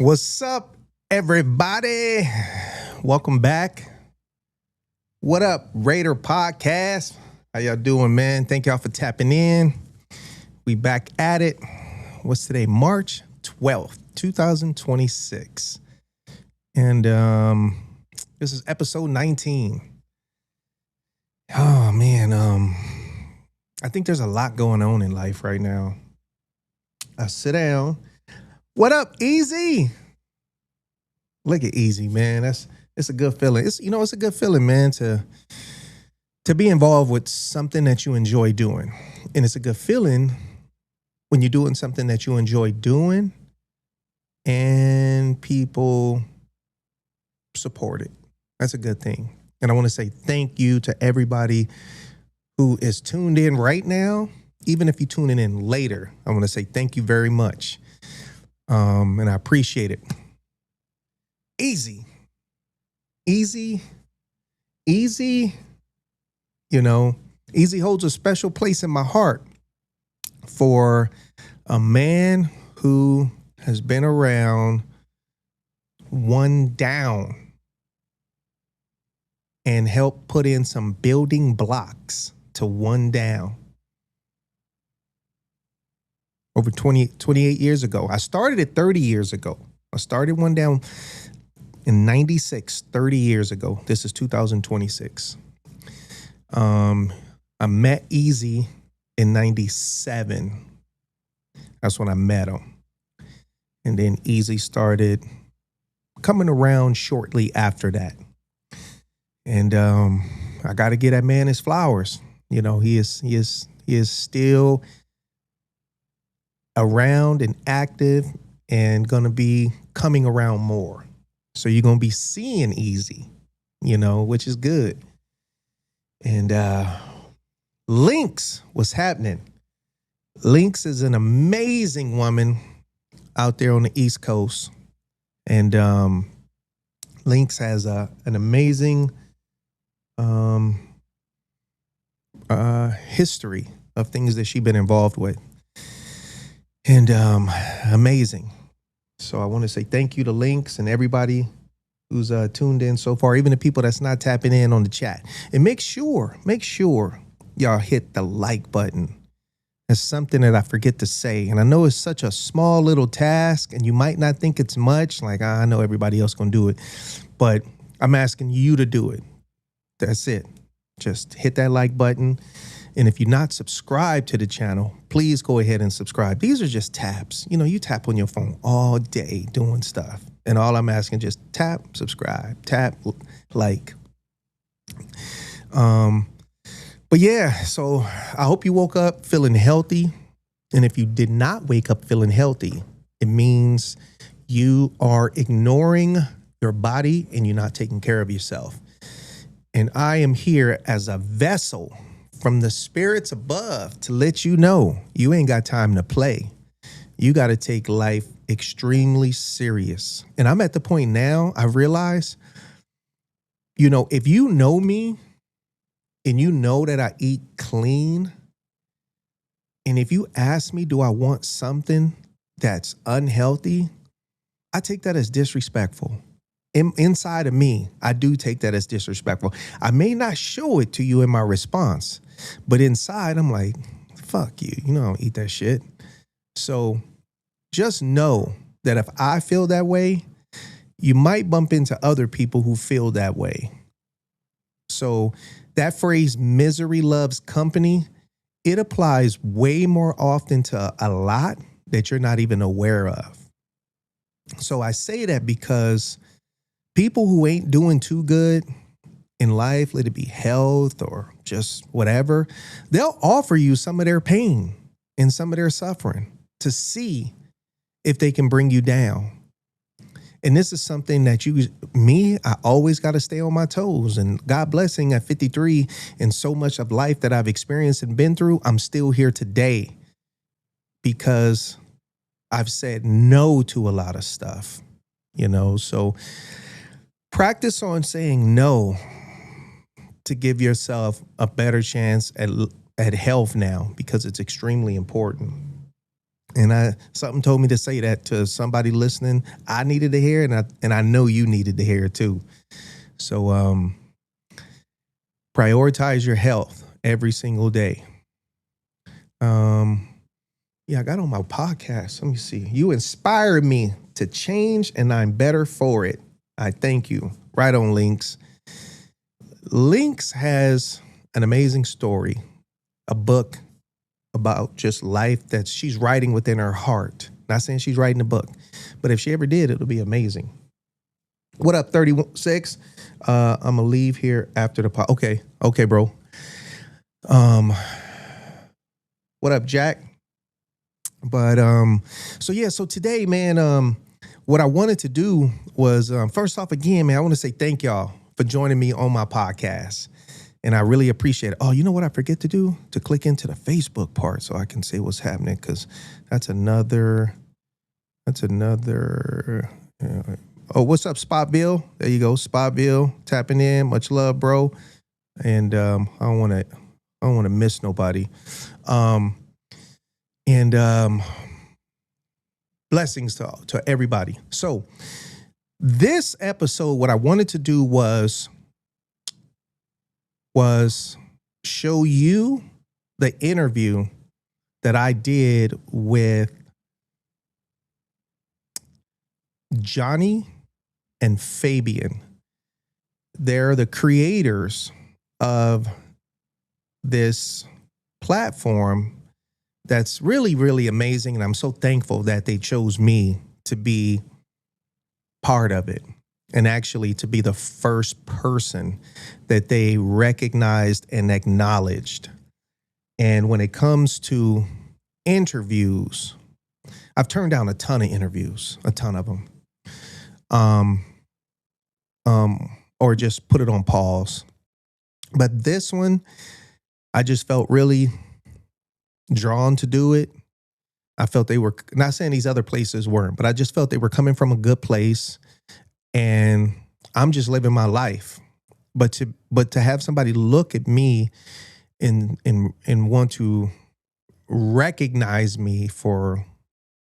What's up, everybody? Welcome back. What up, Raider Podcast? How y'all doing, man? Thank y'all for tapping in. We back at it. What's today? March 12th, 2026. And this is episode 19. Oh, man. I think there's a lot going on in life right now. Sit down. What up, Easy? Look at Easy, man. It's a good feeling. It's a good feeling, man, to be involved with something that you enjoy doing. And it's a good feeling when you're doing something that you enjoy doing and people support it. That's a good thing. And I want to say thank you to everybody who is tuned in right now. Even if you're tuning in later, I want to say thank you very much. And I appreciate it. Easy, Easy holds a special place in my heart for a man who has been around one down and helped put in some building blocks to one down. Over 28 years ago. I started it 30 years ago. I started one down in 96, 30 years ago. This is 2026. I met Easy in 97. That's when I met him. And then Easy started coming around shortly after that. And I got to get that man his flowers. You know, he is still around and active and going to be coming around more. So you're going to be seeing Easy, which is good. And Lynx, what's happening? Lynx is an amazing woman out there on the East Coast. And Lynx has an amazing history of things that she's been involved with. And amazing. So I want to say thank you to Lynx and everybody who's tuned in so far, even the people that's not tapping in on the chat. And make sure y'all hit the like button. That's something that I forget to say. And I know it's such a small little task and you might not think it's much. Like, I know everybody else going to do it. But I'm asking you to do it. That's it. Just hit that like button. And if you're not subscribed to the channel, please go ahead and subscribe. These are just taps. You tap on your phone all day doing stuff. And all I'm asking, just tap, subscribe, tap, like. But yeah, so I hope you woke up feeling healthy. And if you did not wake up feeling healthy, it means you are ignoring your body and you're not taking care of yourself. And I am here as a vessel from the spirits above to let you know you ain't got time to play. You got to take life extremely serious. And I'm at the point now, I realize, if you know me and you know that I eat clean, and if you ask me, do I want something that's unhealthy, I take that as disrespectful. Inside of me, I do take that as disrespectful. I may not show it to you in my response, but inside, I'm like, fuck you. I don't eat that shit. So just know that if I feel that way, you might bump into other people who feel that way. So that phrase, misery loves company, it applies way more often to a lot that you're not even aware of. So I say that because people who ain't doing too good in life, let it be health or just whatever, they'll offer you some of their pain and some of their suffering to see if they can bring you down. And this is something that I always got to stay on my toes. And God blessing at 53 and so much of life that I've experienced and been through, I'm still here today because I've said no to a lot of stuff, so practice on saying no to give yourself a better chance at health now, because it's extremely important. And something told me to say that to somebody listening. I needed to hear it, and I know you needed to hear it too. So prioritize your health every single day. Yeah, I got on my podcast. Let me see. You inspired me to change, and I'm better for it. I thank you. Right on, Links. Links has an amazing story, a book about just life that she's writing within her heart. Not saying she's writing a book, but if she ever did, it'll be amazing. What up, 36? I'm gonna leave here after the pod. Okay, bro. What up, Jack? But so today, man, what I wanted to do was first off, again, man, I want to say thank y'all for joining me on my podcast. And I really appreciate it. Oh, you know what I forget to do? To click into the Facebook part so I can see what's happening, because that's another. Oh, what's up, Spot Bill? There you go, Spot Bill, tapping in. Much love, bro. And I don't want to miss nobody. And blessings to everybody. So this episode, what I wanted to do was show you the interview that I did with Johnny and Fabian. They're the creators of this platform that's really, really amazing. And I'm so thankful that they chose me to be part of it, and actually to be the first person that they recognized and acknowledged. And when it comes to interviews, I've turned down a ton of interviews, a ton of them. Or just put it on pause. But this one, I just felt really drawn to do it. I felt they were, not saying these other places weren't, but I just felt they were coming from a good place, and I'm just living my life. But to have somebody look at me and want to recognize me for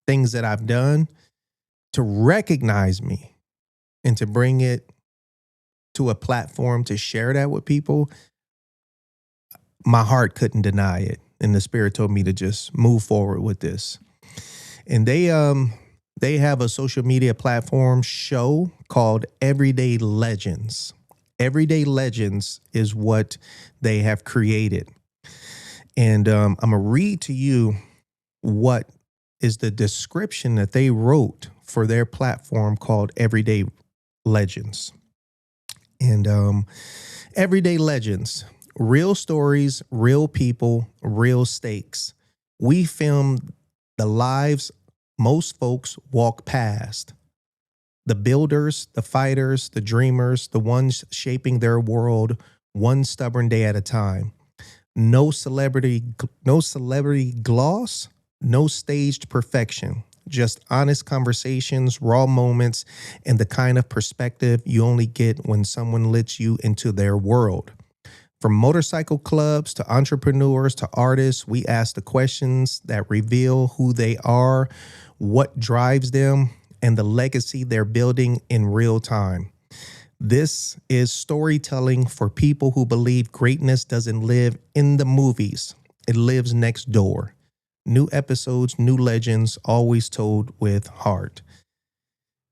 things that I've done, to recognize me and to bring it to a platform to share that with people, my heart couldn't deny it. And the Spirit told me to just move forward with this. And they have a social media platform show called Everyday Legends. Everyday Legends is what they have created. And I'm going to read to you what is the description that they wrote for their platform called Everyday Legends. And Everyday Legends, real stories, real people, real stakes. We film the lives most folks walk past. The builders, the fighters, the dreamers, the ones shaping their world one stubborn day at a time. No celebrity gloss, no staged perfection. Just honest conversations, raw moments, and the kind of perspective you only get when someone lets you into their world. From motorcycle clubs to entrepreneurs to artists, we ask the questions that reveal who they are, what drives them, and the legacy they're building in real time. This is storytelling for people who believe greatness doesn't live in the movies. It lives next door. New episodes, new legends, always told with heart.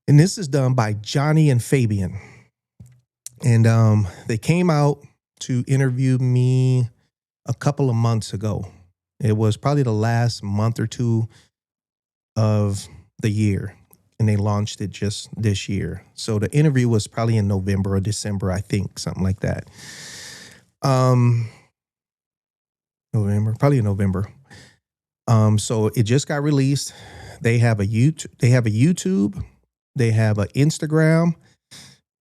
And this is done by Johnny and Fabian. And they came out to interview me a couple of months ago. It was probably the last month or two of the year. And they launched it just this year. So the interview was probably in November or December, I think, something like that. Probably in November. So it just got released. They have a YouTube, they have an Instagram,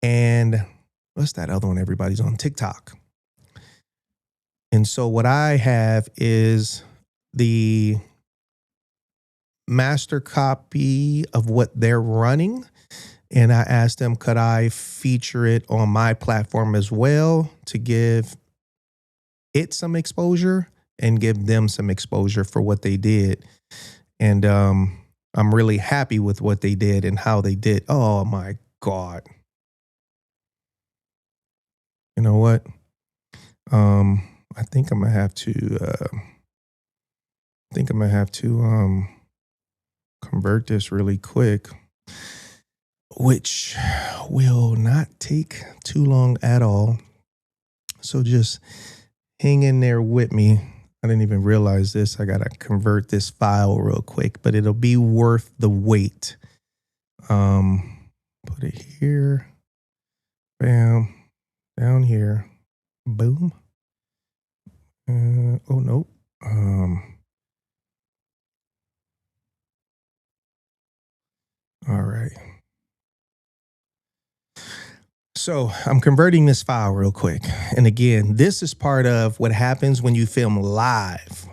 and what's that other one? Everybody's on TikTok. And so what I have is the master copy of what they're running. And I asked them, could I feature it on my platform as well to give it some exposure and give them some exposure for what they did. And I'm really happy with what they did and how they did. Oh my God. You know what? I think I'm gonna have to convert this really quick, which will not take too long at all. So just hang in there with me. I didn't even realize this. I gotta convert this file real quick, but it'll be worth the wait. Put it here. Bam. Down here. Boom. Oh, nope. All right. So I'm converting this file real quick. And again, this is part of what happens when you film live.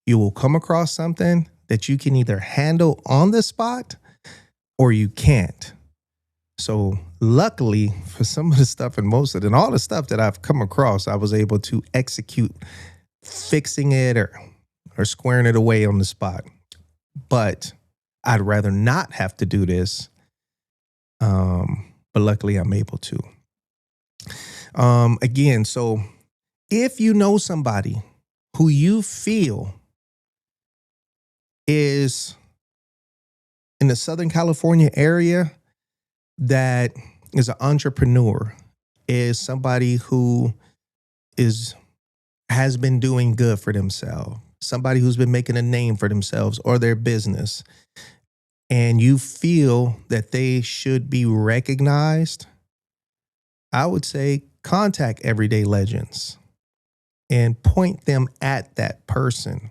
You will come across something that you can either handle on the spot or you can't. So luckily for some of the stuff and most of it, and all the stuff that I've come across, I was able to execute fixing it or squaring it away on the spot. But I'd rather not have to do this. But luckily I'm able to. Again, so if you know somebody who you feel is in the Southern California area that is an entrepreneur, is somebody who has been doing good for themselves, somebody who's been making a name for themselves or their business, and you feel that they should be recognized, I would say contact Everyday Legends and point them at that person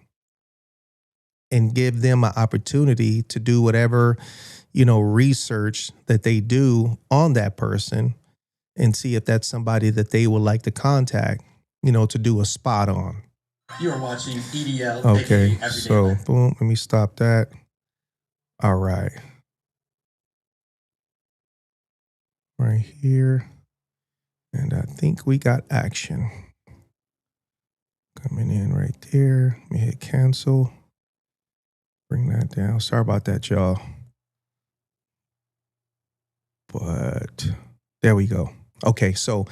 and give them an opportunity to do whatever, research that they do on that person and see if that's somebody that they would like to contact, to do a spot on. You are watching EDL. Okay, so boom, let me stop that. All right. Right here. And I think we got action. Coming in right there. Let me hit cancel. Bring that down. Sorry about that, y'all. But there we go. Okay, so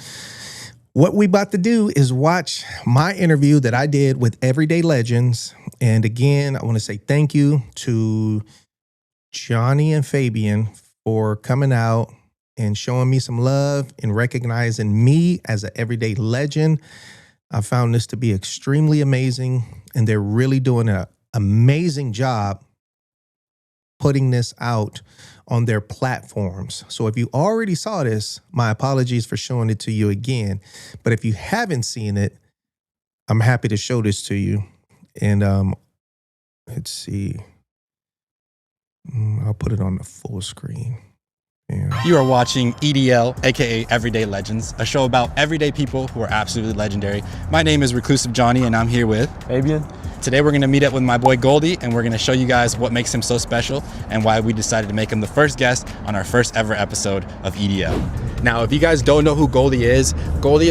what we about to do is watch my interview that I did with Everyday Legends. And again, I want to say thank you to Johnny and Fabian for coming out and showing me some love and recognizing me as an everyday legend. I found this to be extremely amazing, and they're really doing an amazing job putting this out on their platforms. So if you already saw this, my apologies for showing it to you again. But if you haven't seen it, I'm happy to show this to you. And let's see. I'll put it on the full screen. Yeah. You are watching EDL, aka Everyday Legends, a show about everyday people who are absolutely legendary. My name is Reclusive Johnny, and I'm here with Fabian. Today we're going to meet up with my boy Goldie, and we're going to show you guys what makes him so special and why we decided to make him the first guest on our first ever episode of EDL. Now, if you guys don't know who Goldie is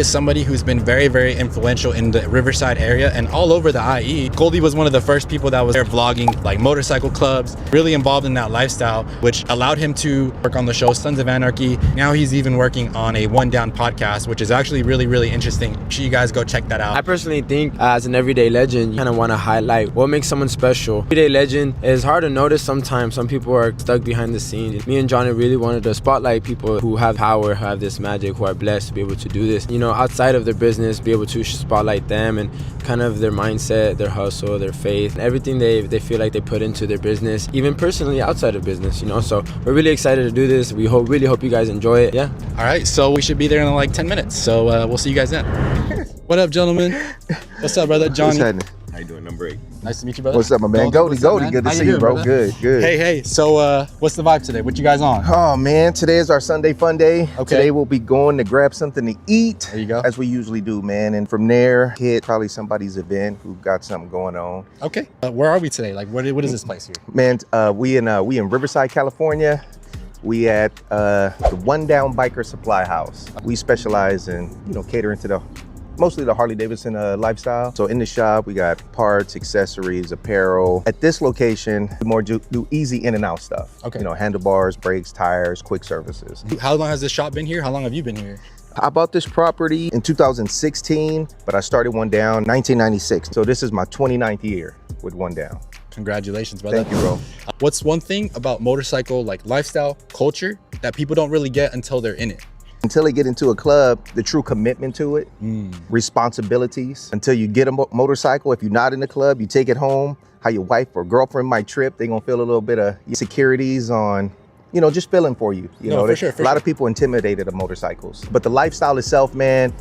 somebody who's been very, very influential in the Riverside area and all over the IE. Goldie was one of the first people that was there vlogging like motorcycle clubs, really involved in that lifestyle, which allowed him to work on the show Sons of Anarchy. Now he's even working on a One Down podcast, which is actually really, really interesting. Make sure you guys go check that out. I personally think as an everyday legend, you kind of want to highlight what makes someone special. Everyday legend is hard to notice sometimes. Some people are stuck behind the scenes. Me and Johnny really wanted to spotlight people who have power, who have this magic, who are blessed to be able to do this. Outside of their business, be able to spotlight them and kind of their mindset, their hustle, their faith, everything they feel like they put into their business, even personally outside of business, So we're really excited to do this. We really hope you guys enjoy it. Yeah. All right. So we should be there in like 10 minutes. So we'll see you guys then. What up, gentlemen? What's up, brother? Johnny. What's happening? How you doing? Number 8. Nice to meet you, brother. What's up, my man? Goldie, good to see you, bro. Brother? Good. Hey. So what's the vibe today? What you guys on? Oh, man. Today is our Sunday fun day. Okay. Today we'll be going to grab something to eat. There you go. As we usually do, man. And from there, hit probably somebody's event who got something going on. Okay. Where are we today? Like, what is this place here? Man, we in Riverside, California. We at the One Down Biker Supply House. We specialize in, catering to the mostly the Harley Davidson lifestyle. So in the shop, we got parts, accessories, apparel. At this location, we more do easy in and out stuff. Okay. You know, handlebars, brakes, tires, quick services. How long has this shop been here? How long have you been here? I bought this property in 2016, but I started One Down 1996. So this is my 29th year with One Down. Congratulations, brother. Thank you, bro. What's one thing about motorcycle like lifestyle culture that people don't really get until they're in it? Until they get into a club, the true commitment to it, responsibilities. Until you get a motorcycle, if you're not in the club, you take it home. How your wife or girlfriend might trip, they're gonna feel a little bit of insecurities on, you know, just feeling for you. You know, for sure, a lot of people intimidated of motorcycles. But the lifestyle itself, man,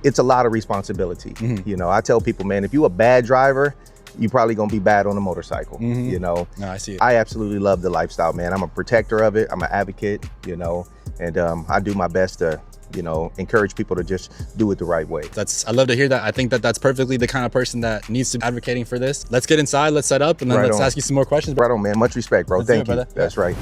it's a lot of responsibility. You know, I tell people, man, if you're a bad driver, you're probably gonna be bad on a motorcycle, you know? No, I see it. I absolutely love the lifestyle, man. I'm a protector of it. I'm an advocate, you know, and I do my best to, you know, encourage people to just do it the right way. I love to hear that. I think that that's perfectly the kind of person that needs to be advocating for this. Let's get inside, let's set up, and then let's ask you some more questions. Right on, man. Much respect, bro. Thank you. That's right.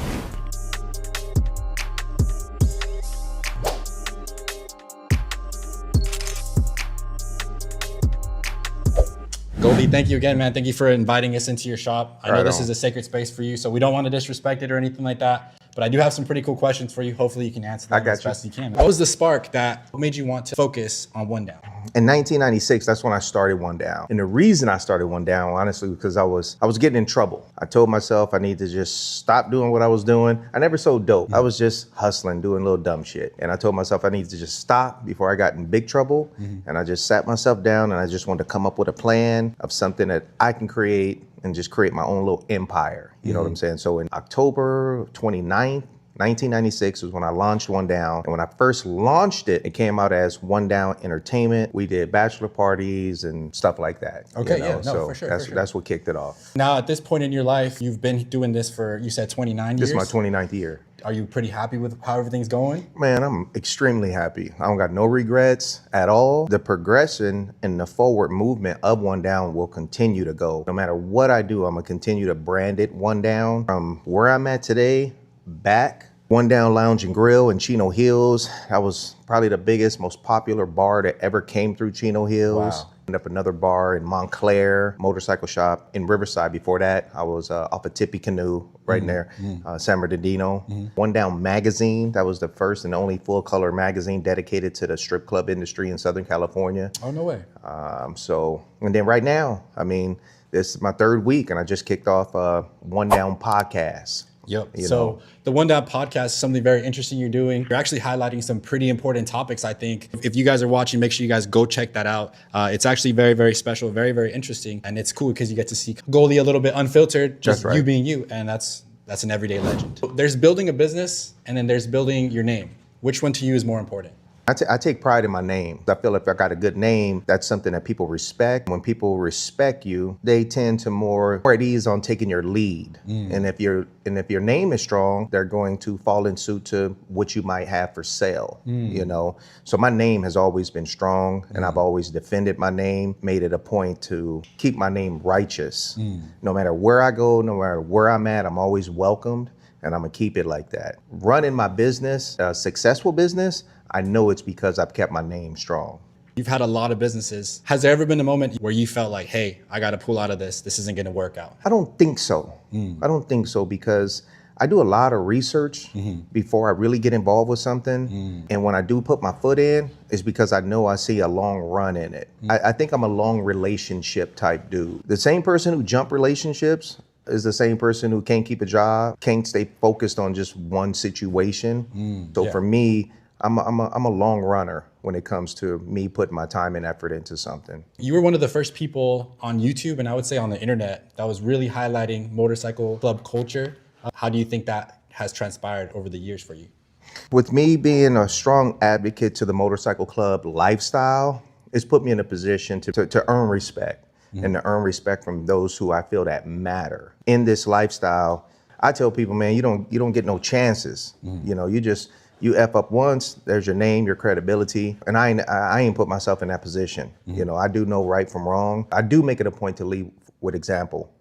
Goldie, thank you again, man. Thank you for inviting us into your shop. I know this is a sacred space for you, so we don't want to disrespect it or anything like that. But I do have some pretty cool questions for you. Hopefully you can answer them as best you can. What was the spark that made you want to focus on One Down? In 1996, that's when I started One Down. And the reason I started One Down, honestly, because I was getting in trouble. I told myself I need to just stop doing what I was doing. I never sold dope. I was just hustling, doing little dumb shit. And I told myself I needed to just stop before I got in big trouble. And I just sat myself down and I just wanted to come up with a plan of something that I can create and just create my own little empire. You know what I'm saying? So in October 29th, 1996 was when I launched One Down. And when I first launched it, it came out as One Down Entertainment. We did bachelor parties and stuff like that. Okay, you know? yeah, no, so for sure. That's what kicked it off. Now, at this point in your life, you've been doing this for, you said 29 years? This is my 29th year. Are you pretty happy with how everything's going? Man, I'm extremely happy. I don't got no regrets at all. The progression and the forward movement of One Down will continue to go. No matter what I do, I'm gonna continue to brand it One Down. From where I'm at today, back, One Down Lounge and Grill in Chino Hills. That was probably the biggest, most popular bar that ever came through Chino Hills. Wow. Up another bar in Montclair, motorcycle shop in Riverside. Before that, I was off of Tippy Canoe, right in there, San Bernardino. One Down Magazine, that was the first and only full color magazine dedicated to the strip club industry in Southern California. Oh, no way. And then right now, I mean, this is my third week and I just kicked off One Down podcast. Yep. So the One Down podcast is something very interesting you're doing. You're actually highlighting some pretty important topics, I think. If you guys are watching, make sure you guys go check that out. It's actually very, very special, very, very interesting. And it's cool because you get to see Goldie a little bit unfiltered, just you being you. And that's an everyday legend. There's building a business and then there's building your name. Which one to you is more important? I take pride in my name. I feel if I got a good name, that's something that people respect. When people respect you, they tend to more at ease on taking your lead. And if your name is strong, they're going to fall in suit to what you might have for sale. You know, so my name has always been strong, and I've always defended my name. Made it a point to keep my name righteous. No matter where I go, no matter where I'm at, I'm always welcomed, and I'm gonna keep it like that. Running my business, a successful business, I know it's because I've kept my name strong. You've had a lot of businesses. Has there ever been a moment where you felt like, hey, I got to pull out of this. This isn't going to work out? I don't think so. I don't think so because I do a lot of research before I really get involved with something. And when I do put my foot in, it's because I know I see a long run in it. I think I'm a long relationship type dude. The same person who jump relationships is the same person who can't keep a job, can't stay focused on just one situation. So for me, I'm a long runner when it comes to me putting my time and effort into something. You were one of the first people on YouTube, and I would say on the internet, that was really highlighting motorcycle club culture. How do you think that has transpired over the years for you? With me being a strong advocate to the motorcycle club lifestyle, it's put me in a position to earn respect and to earn respect from those who I feel that matter. In this lifestyle, I tell people, man, you don't get no chances. You know, you F up once, there's your name, your credibility. And I ain't put myself in that position. You know, I do know right from wrong. I do make it a point to lead with example.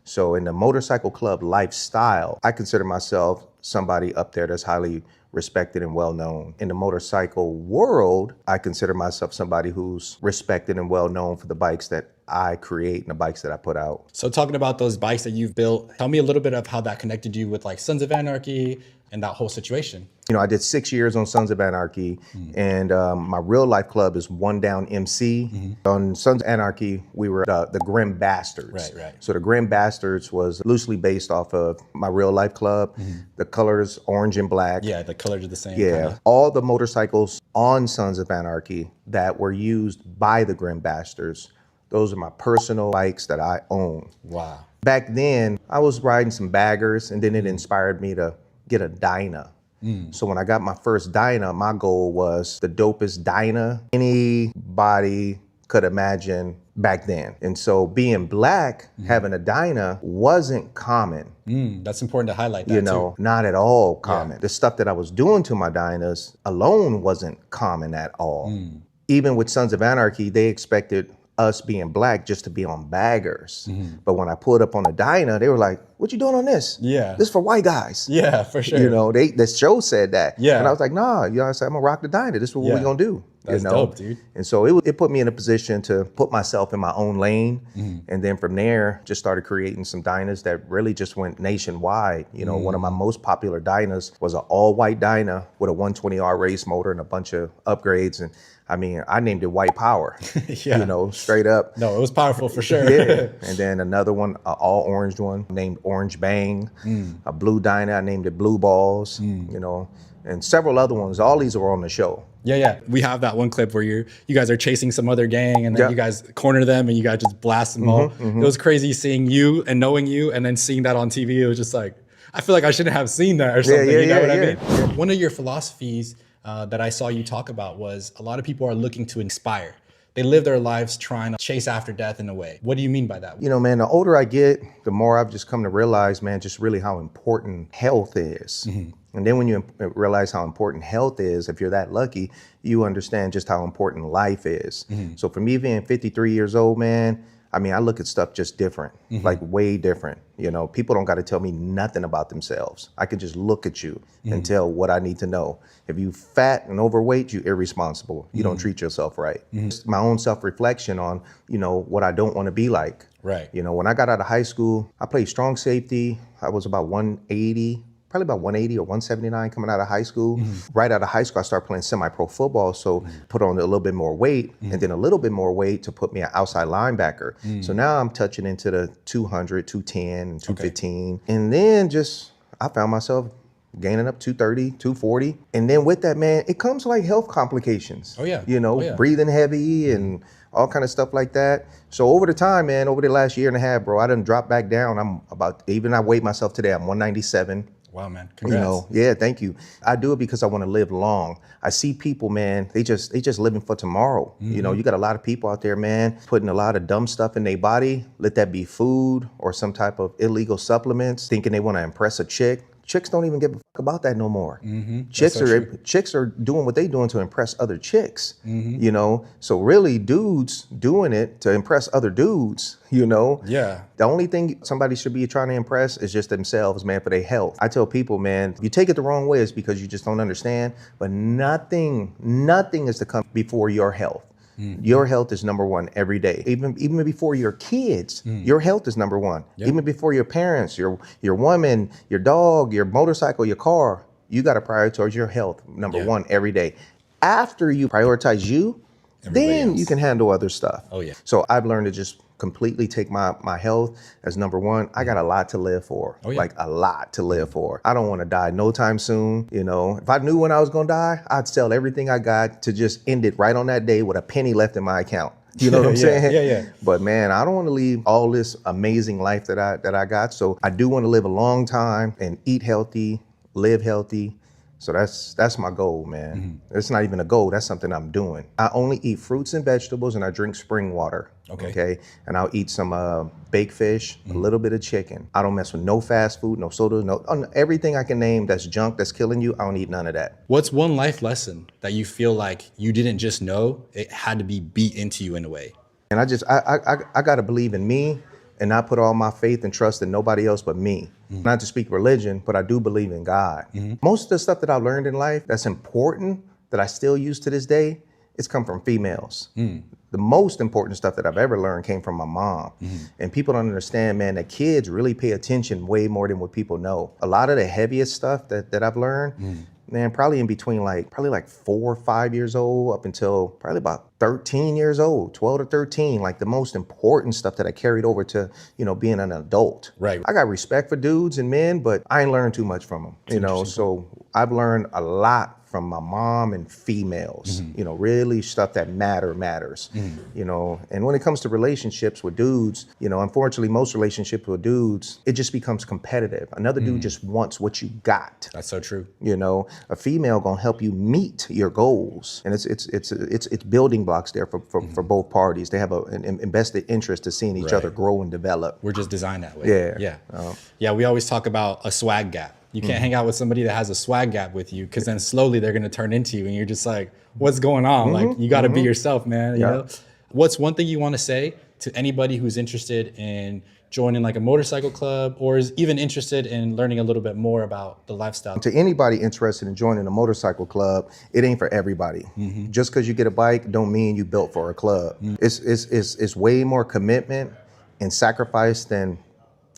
So in the motorcycle club lifestyle, I consider myself somebody up there that's highly respected and well known. In the motorcycle world, I consider myself somebody who's respected and well known for the bikes that I create and the bikes that I put out. So talking about those bikes that you've built, tell me a little bit of how that connected you with like Sons of Anarchy and that whole situation. You know, I did 6 years on Sons of Anarchy, and my real life club is One Down MC. On Sons of Anarchy, we were the Grim Bastards. Right. So the Grim Bastards was loosely based off of my real life club. The colors orange and black. Yeah, the colors are the same. Yeah, kinda. all the motorcycles on Sons of Anarchy that were used by the Grim Bastards, those are my personal bikes that I own. Wow. Back then, I was riding some baggers, and then it inspired me to get a Dyna. So when I got my first Dyna, my goal was the dopest Dyna anybody could imagine back then. And so being black, having a Dyna wasn't common. That's important to highlight that You know, not at all common. The stuff that I was doing to my Dynas alone wasn't common at all. Even with Sons of Anarchy, they expected us being black just to be on baggers. But when I pulled up on the Dyna, they were like, what you doing on this? Yeah. This for white guys. Yeah, for sure. You know, the show said that. Yeah. And I was like, nah, you know, I said, I'm gonna rock the Dyna. This is what Yeah. we're gonna do. That's you know? dope, dude. And so it put me in a position to put myself in my own lane. And then from there, just started creating some Dynas that really just went nationwide. You know, one of my most popular Dynas was an all white Dyna with a 120R race motor and a bunch of upgrades. And I mean, I named it White Power, Yeah. you know, straight up. No, it was powerful for sure. Yeah. And then another one, an all orange one named Orange Bang. A blue Dyna, I named it Blue Balls, you know, and several other ones. All these were on the show. Yeah. We have that one clip where you guys are chasing some other gang and then Yeah. you guys corner them and you guys just blast them all. It was crazy seeing you and knowing you and then seeing that on TV. It was just like, I feel like I shouldn't have seen that or something. You know what I mean? One of your philosophies that I saw you talk about was a lot of people are looking to inspire. They live their lives trying to chase after death in a way. What do you mean by that? You know, man, the older I get, the more I've just come to realize, man, just really how important health is. And then when you realize how important health is, if you're that lucky, you understand just how important life is. So for me being 53 years old, man, I mean, I look at stuff just different, like way different. You know, people don't got to tell me nothing about themselves. I can just look at you and tell what I need to know. If you fat and overweight, you irresponsible. You don't treat yourself right. It's my own self-reflection on, you know, what I don't want to be like. Right. You know, when I got out of high school, I played strong safety. I was about 180. Probably about 180 or 179 coming out of high school. Right out of high school, I started playing semi-pro football, so put on a little bit more weight, and then a little bit more weight to put me an outside linebacker. So now I'm touching into the 200, 210, and 215. And then just, I found myself gaining up 230, 240. And then with that, man, it comes like health complications. Oh, yeah. You know, Oh, yeah. breathing heavy and all kind of stuff like that. So over the time, man, over the last year and a half, bro, I done dropped back down. I'm about, even I weighed myself today, I'm 197. Wow, man. You Congrats. know, yeah, thank you. I do it because I want to live long. I see people, man, they just living for tomorrow. You know, you got a lot of people out there, man, putting a lot of dumb stuff in their body. Let that be food or some type of illegal supplements, thinking they want to impress a chick. Chicks don't even give a fuck about that no more. Chicks are doing what they doing to impress other chicks. You know, so really dudes doing it to impress other dudes, you know. Yeah. The only thing somebody should be trying to impress is just themselves, man, for their health. I tell people, man, if you take it the wrong way, it's because you just don't understand. But nothing is to come before your health. Your health is number one every day. Even before your kids, your health is number one. Even before your parents, your woman, your dog, your motorcycle, your car, you got to prioritize your health number one every day. After you prioritize you, then else. you can handle other stuff. Oh, yeah. So I've learned to just completely take my health as number one. I got a lot to live for, like a lot to live for. I don't want to die no time soon. You know, if I knew when I was going to die, I'd sell everything I got to just end it right on that day with a penny left in my account. You know what I'm saying? Yeah. But man, I don't want to leave all this amazing life that I got. So I do want to live a long time and eat healthy, live healthy. So that's my goal, man. It's not even a goal. That's something I'm doing. I only eat fruits and vegetables, and I drink spring water. Okay. And I'll eat some baked fish, a little bit of chicken. I don't mess with no fast food, no soda, everything I can name that's junk, that's killing you. I don't eat none of that. What's one life lesson that you feel like you didn't just know, it had to be beat into you in a way? And I got to believe in me and not put all my faith and trust in nobody else but me. Not to speak religion, but I do believe in God. Most of the stuff that I learned in life that's important that I still use to this day, it's come from females. The most important stuff that I've ever learned came from my mom. And people don't understand, man, that kids really pay attention way more than what people know. A lot of the heaviest stuff that I've learned, man, probably in between probably 4 or 5 years old up until probably about 13 years old, 12 to 13, like the most important stuff that I carried over to, being an adult. Right. I got respect for dudes and men, but I ain't learned too much from them, so I've learned a lot from my mom and females, really stuff that matters, and when it comes to relationships with dudes, unfortunately, most relationships with dudes, it just becomes competitive. Another dude just wants what you got. That's so true. A female gonna help you meet your goals, and it's building blocks there for both parties. They have an invested interest to seeing each other grow and develop. We're just designed that way. Yeah. We always talk about a swag gap. You can't hang out with somebody that has a swag gap with you, because then slowly they're going to turn into you and you're just like, what's going on? Like, you got to be yourself, man. You know? What's one thing you want to say to anybody who's interested in joining like a motorcycle club, or is even interested in learning a little bit more about the lifestyle? To anybody interested in joining a motorcycle club, it ain't for everybody. Just because you get a bike don't mean you built for a club. It's way more commitment and sacrifice than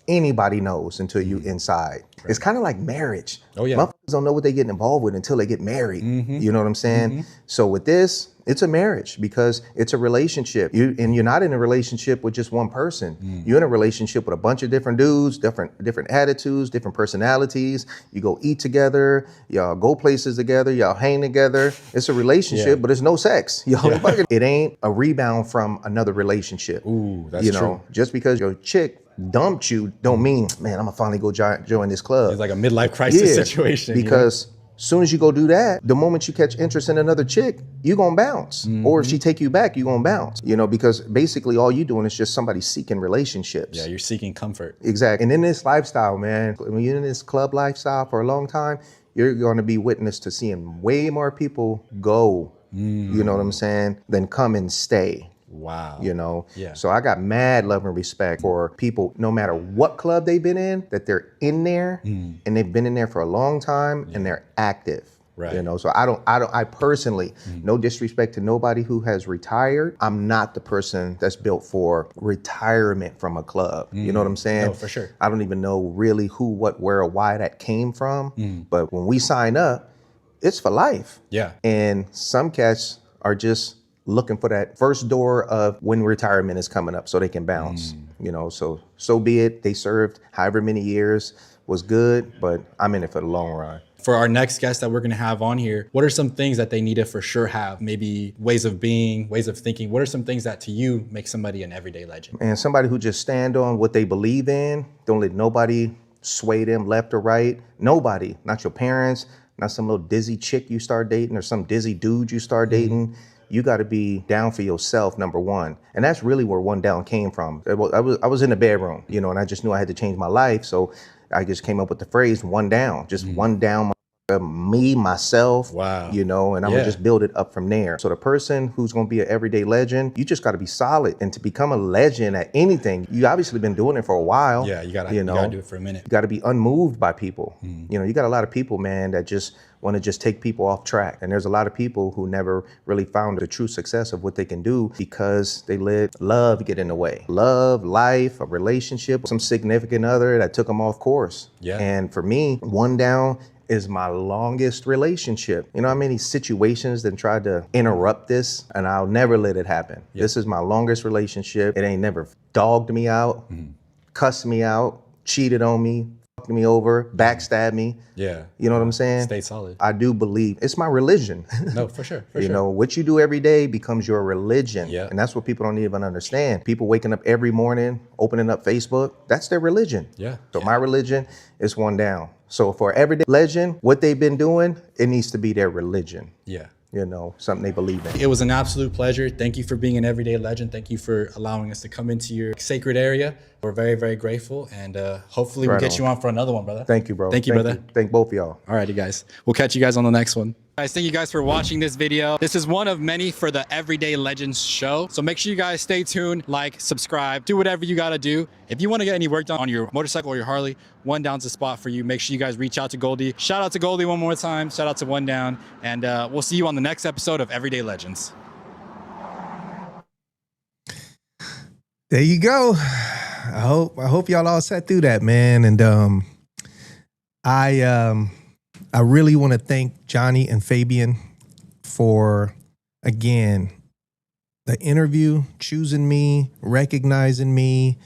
anybody knows until you inside. It's kind of like marriage. Oh yeah. Motherfuckers don't know what they're getting involved with until they get married. You know what I'm saying? So with this, it's a marriage because it's a relationship. You're not in a relationship with just one person. You're in a relationship with a bunch of different dudes, different attitudes, different personalities. You go eat together, y'all go places together, y'all hang together. It's a relationship, but there's no sex. It ain't a rebound from another relationship. Ooh, that's true. Just because your chick dumped you don't mean, man, I'm gonna finally go join this club. It's like a midlife crisis situation. Because soon as you go do that, the moment you catch interest in another chick, you gonna bounce. Or if she take you back, you gonna bounce. Because basically all you doing is just somebody seeking relationships. Yeah, you're seeking comfort. Exactly. And in this lifestyle, man, when you're in this club lifestyle for a long time, you're gonna be witness to seeing way more people go, you know what I'm saying, than come and stay. Wow. Yeah. So I got mad love and respect for people, no matter what club they've been in, that they're in there and they've been in there for a long time and they're active. Right. So I personally, no disrespect to nobody who has retired. I'm not the person that's built for retirement from a club. You know what I'm saying? No, for sure. I don't even know really who, what, where, or why that came from. But when we sign up, it's for life. Yeah. And some cats are just looking for that first door of when retirement is coming up so they can bounce, so be it. They served however many years, was good, but I'm in it for the long run. For our next guest that we're going to have on here, what are some things that they need to for sure have? Maybe ways of being, ways of thinking. What are some things that to you make somebody an everyday legend? And somebody who just stand on what they believe in, don't let nobody sway them left or right. Nobody, not your parents, not some little dizzy chick you start dating or some dizzy dude you start dating. You got to be down for yourself, number one. And that's really where One Down came from. I was in the bedroom, and I just knew I had to change my life. So I just came up with the phrase one down, just one down, me, myself, wow. And I'm gonna just build it up from there. So the person who's gonna be an everyday legend, you just gotta be solid. And to become a legend at anything, you obviously been doing it for a while. Yeah, you gotta do it for a minute. You gotta be unmoved by people. You got a lot of people, man, that just want to just take people off track. And there's a lot of people who never really found the true success of what they can do because they let love get in the way. Love, life, a relationship, some significant other that took them off course. Yeah. And for me, One Down is my longest relationship. You know how many situations that tried to interrupt this, and I'll never let it happen. Yep. This is my longest relationship. It ain't never dogged me out, cussed me out, cheated on me, fucked me over, backstabbed me. Yeah. You know what I'm saying? Stay solid. I do believe it's my religion. No, for sure. You know, what you do every day becomes your religion. Yeah. And that's what people don't even understand. People waking up every morning, opening up Facebook, that's their religion. Yeah. So my religion is One Down. So for everyday legend, what they've been doing, it needs to be their religion. Yeah. Something they believe in. It was an absolute pleasure. Thank you for being an everyday legend. Thank you for allowing us to come into your sacred area. We're very, very grateful. And hopefully we'll get you on for another one, brother. Thank you, bro. Thank you, brother. Thank both of y'all. All righty, guys. We'll catch you guys on the next one. Guys, thank you guys for watching this video. This is one of many for the Everyday Legends show. So make sure you guys stay tuned, like, subscribe, do whatever you gotta do. If you wanna get any work done on your motorcycle or your Harley, One Down's the spot for you. Make sure you guys reach out to Goldie. Shout out to Goldie one more time. Shout out to One Down. And we'll see you on the next episode of Everyday Legends. There you go. I hope y'all all sat through that, man. And I really want to thank Johnny and Fabian for, again, the interview, choosing me, recognizing me,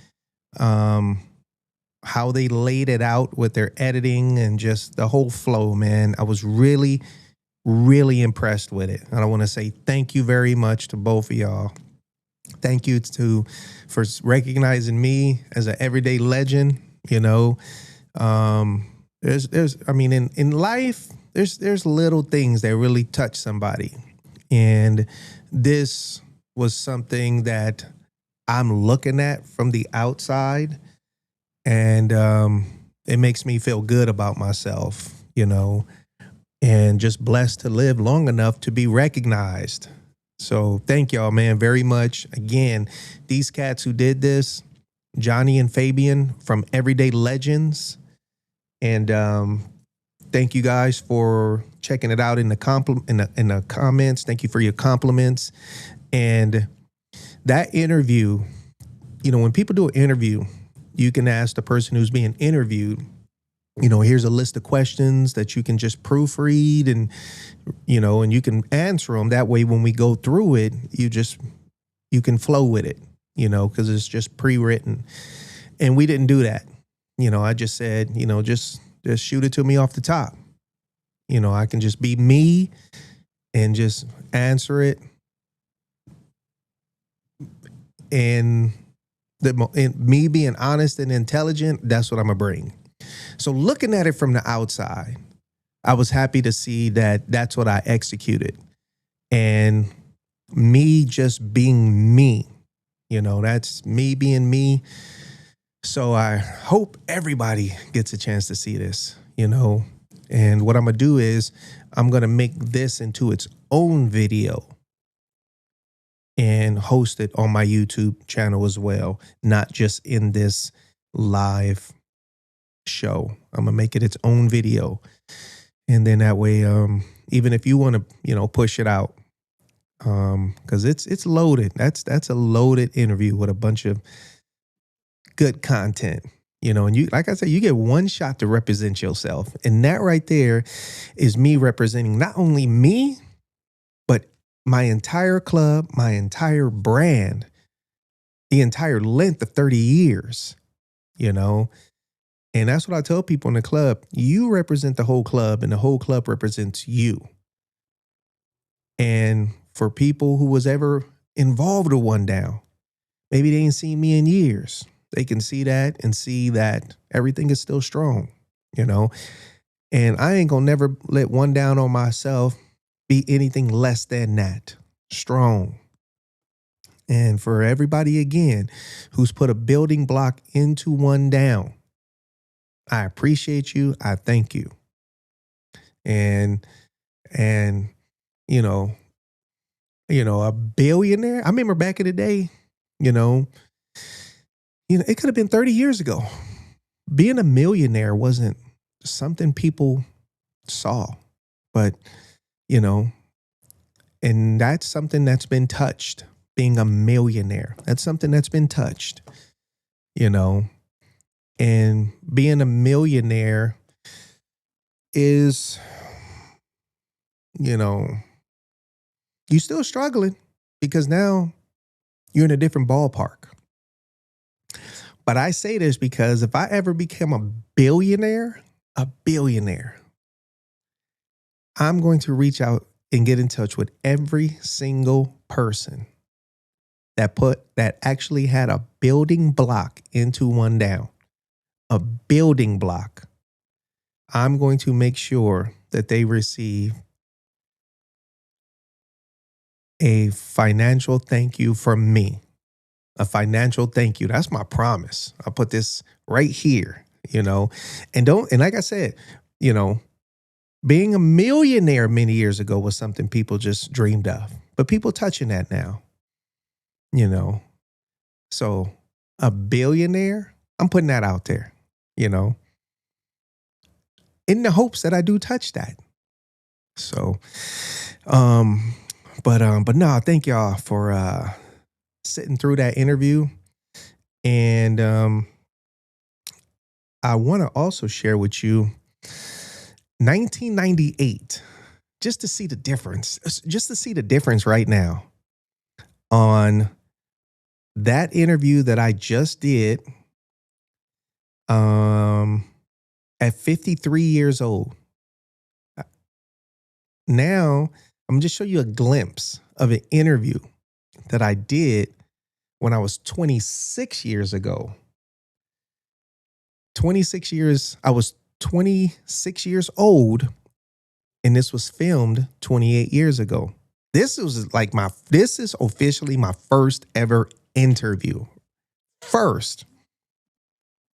how they laid it out with their editing and just the whole flow, man. I was really, really impressed with it. And I want to say thank you very much to both of y'all. Thank you for recognizing me as an everyday legend. You know, I mean, in life, there's little things that really touch somebody, and this was something that I'm looking at from the outside, and it makes me feel good about myself, you know, and just blessed to live long enough to be recognized. So thank y'all, man, very much. Again, these cats who did this, Johnny and Fabian from Everyday Legends. And thank you guys for checking it out in the comments. Thank you for your compliments. And that interview, you know, when people do an interview, you can ask the person who's being interviewed, you know, here's a list of questions that you can just proofread and, you know, and you can answer them. That way, when we go through it, you can flow with it, you know, because it's just pre-written. And we didn't do that. You know, I just said, you know, just shoot it to me off the top. You know, I can just be me and just answer it. And me being honest and intelligent, that's what I'm going to bring. So looking at it from the outside, I was happy to see that that's what I executed. And me just being me, you know, that's me being me. So I hope everybody gets a chance to see this, you know. And what I'm going to do is I'm going to make this into its own video and host it on my YouTube channel as well, not just in this live show. I'm going to make it its own video. And then that way, even if you want to, you know, push it out, because it's loaded. That's a loaded interview with a bunch of good content, you know, and you, like I said, you get one shot to represent yourself. And that right there is me representing not only me, but my entire club, my entire brand, the entire length of 30 years, you know. And that's what I tell people in the club. You represent the whole club and the whole club represents you. And for people who was ever involved with One Down, maybe they ain't seen me in years. They can see that and see that everything is still strong, you know. And I ain't gonna never let One Down on myself be anything less than that. Strong. And for everybody, again, who's put a building block into One Down, I appreciate you. I thank you. And you know, a billionaire. I remember back in the day, you know, it could have been 30 years ago. Being a millionaire wasn't something people saw, but, you know, and that's something that's been touched. Being a millionaire, that's something that's been touched, you know. And being a millionaire is, you know, you're still struggling because now you're in a different ballpark. But I say this because if I ever become a billionaire, I'm going to reach out and get in touch with every single person that actually had a building block into One Down. A building block. I'm going to make sure that they receive a financial thank you from me. A financial thank you. That's my promise. I'll put this right here, you know. And like I said, you know, Being a millionaire many years ago was something people just dreamed of, but people touching that now, you know. So a billionaire, I'm putting that out there, you know, in the hopes that I do touch that. So, but no, thank y'all for sitting through that interview. And I want to also share with you 1998, just to see the difference right now on that interview that I just did at 53 years old. Now, I'm just show you a glimpse of an interview that I did when I was 26 years ago. I was 26 years old, and this was filmed 28 years ago. This is officially my first ever interview. First.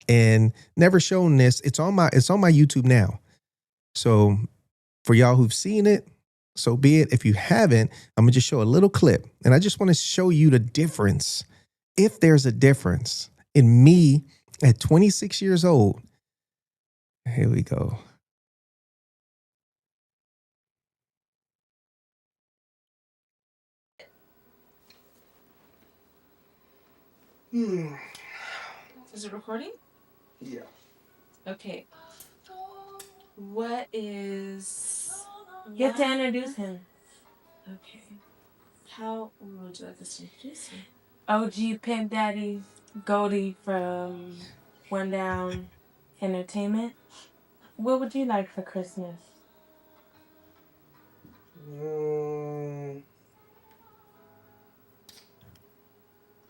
And never shown this. It's on my YouTube now. So for y'all who've seen it, so be it. If you haven't, I'm gonna just show a little clip. And I just want to show you the difference. If there's a difference in me at 26 years old. Here we go. Is it recording? Yeah. Okay. What is... Get to introduce him. Okay. How would you like us to introduce him? OG Pimp Daddy Goldie from One Down Entertainment. What would you like for Christmas?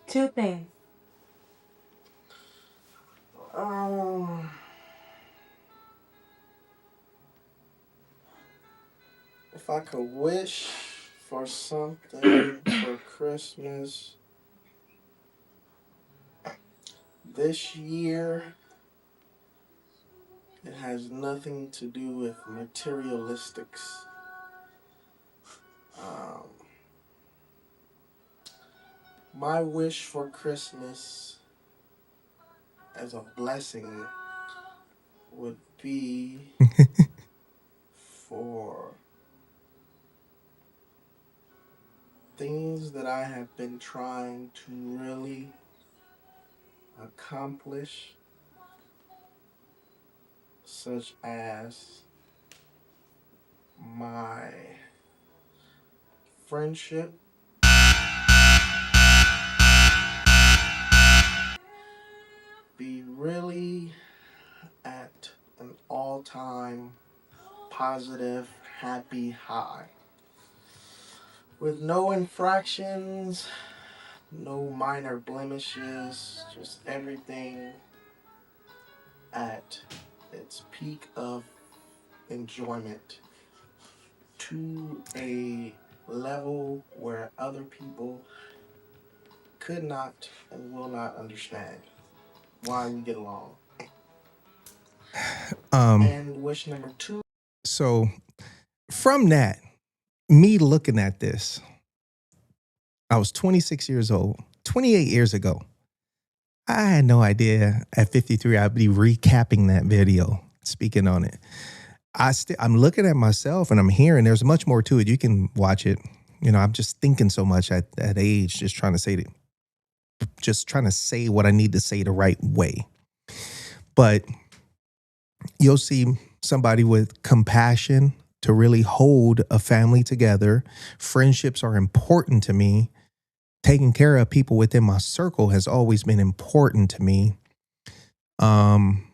Two things. If I could wish for something for Christmas this year, it has nothing to do with materialistics. My wish for Christmas as a blessing would be for things that I have been trying to really accomplish, such as my friendship, be really at an all-time positive, happy high, with no infractions, no minor blemishes, just everything at its peak of enjoyment to a level where other people could not and will not understand why we get along. And wish number 2. So from that, me looking at this, I was 26 years old, 28 years ago. I had no idea at 53 I'd be recapping that video, speaking on it. I'm looking at myself and I'm hearing there's much more to it. You can watch it. You know, I'm just thinking so much at that age, just trying to say what I need to say the right way. But you'll see somebody with compassion to really hold a family together. Friendships are important to me. Taking care of people within my circle has always been important to me. And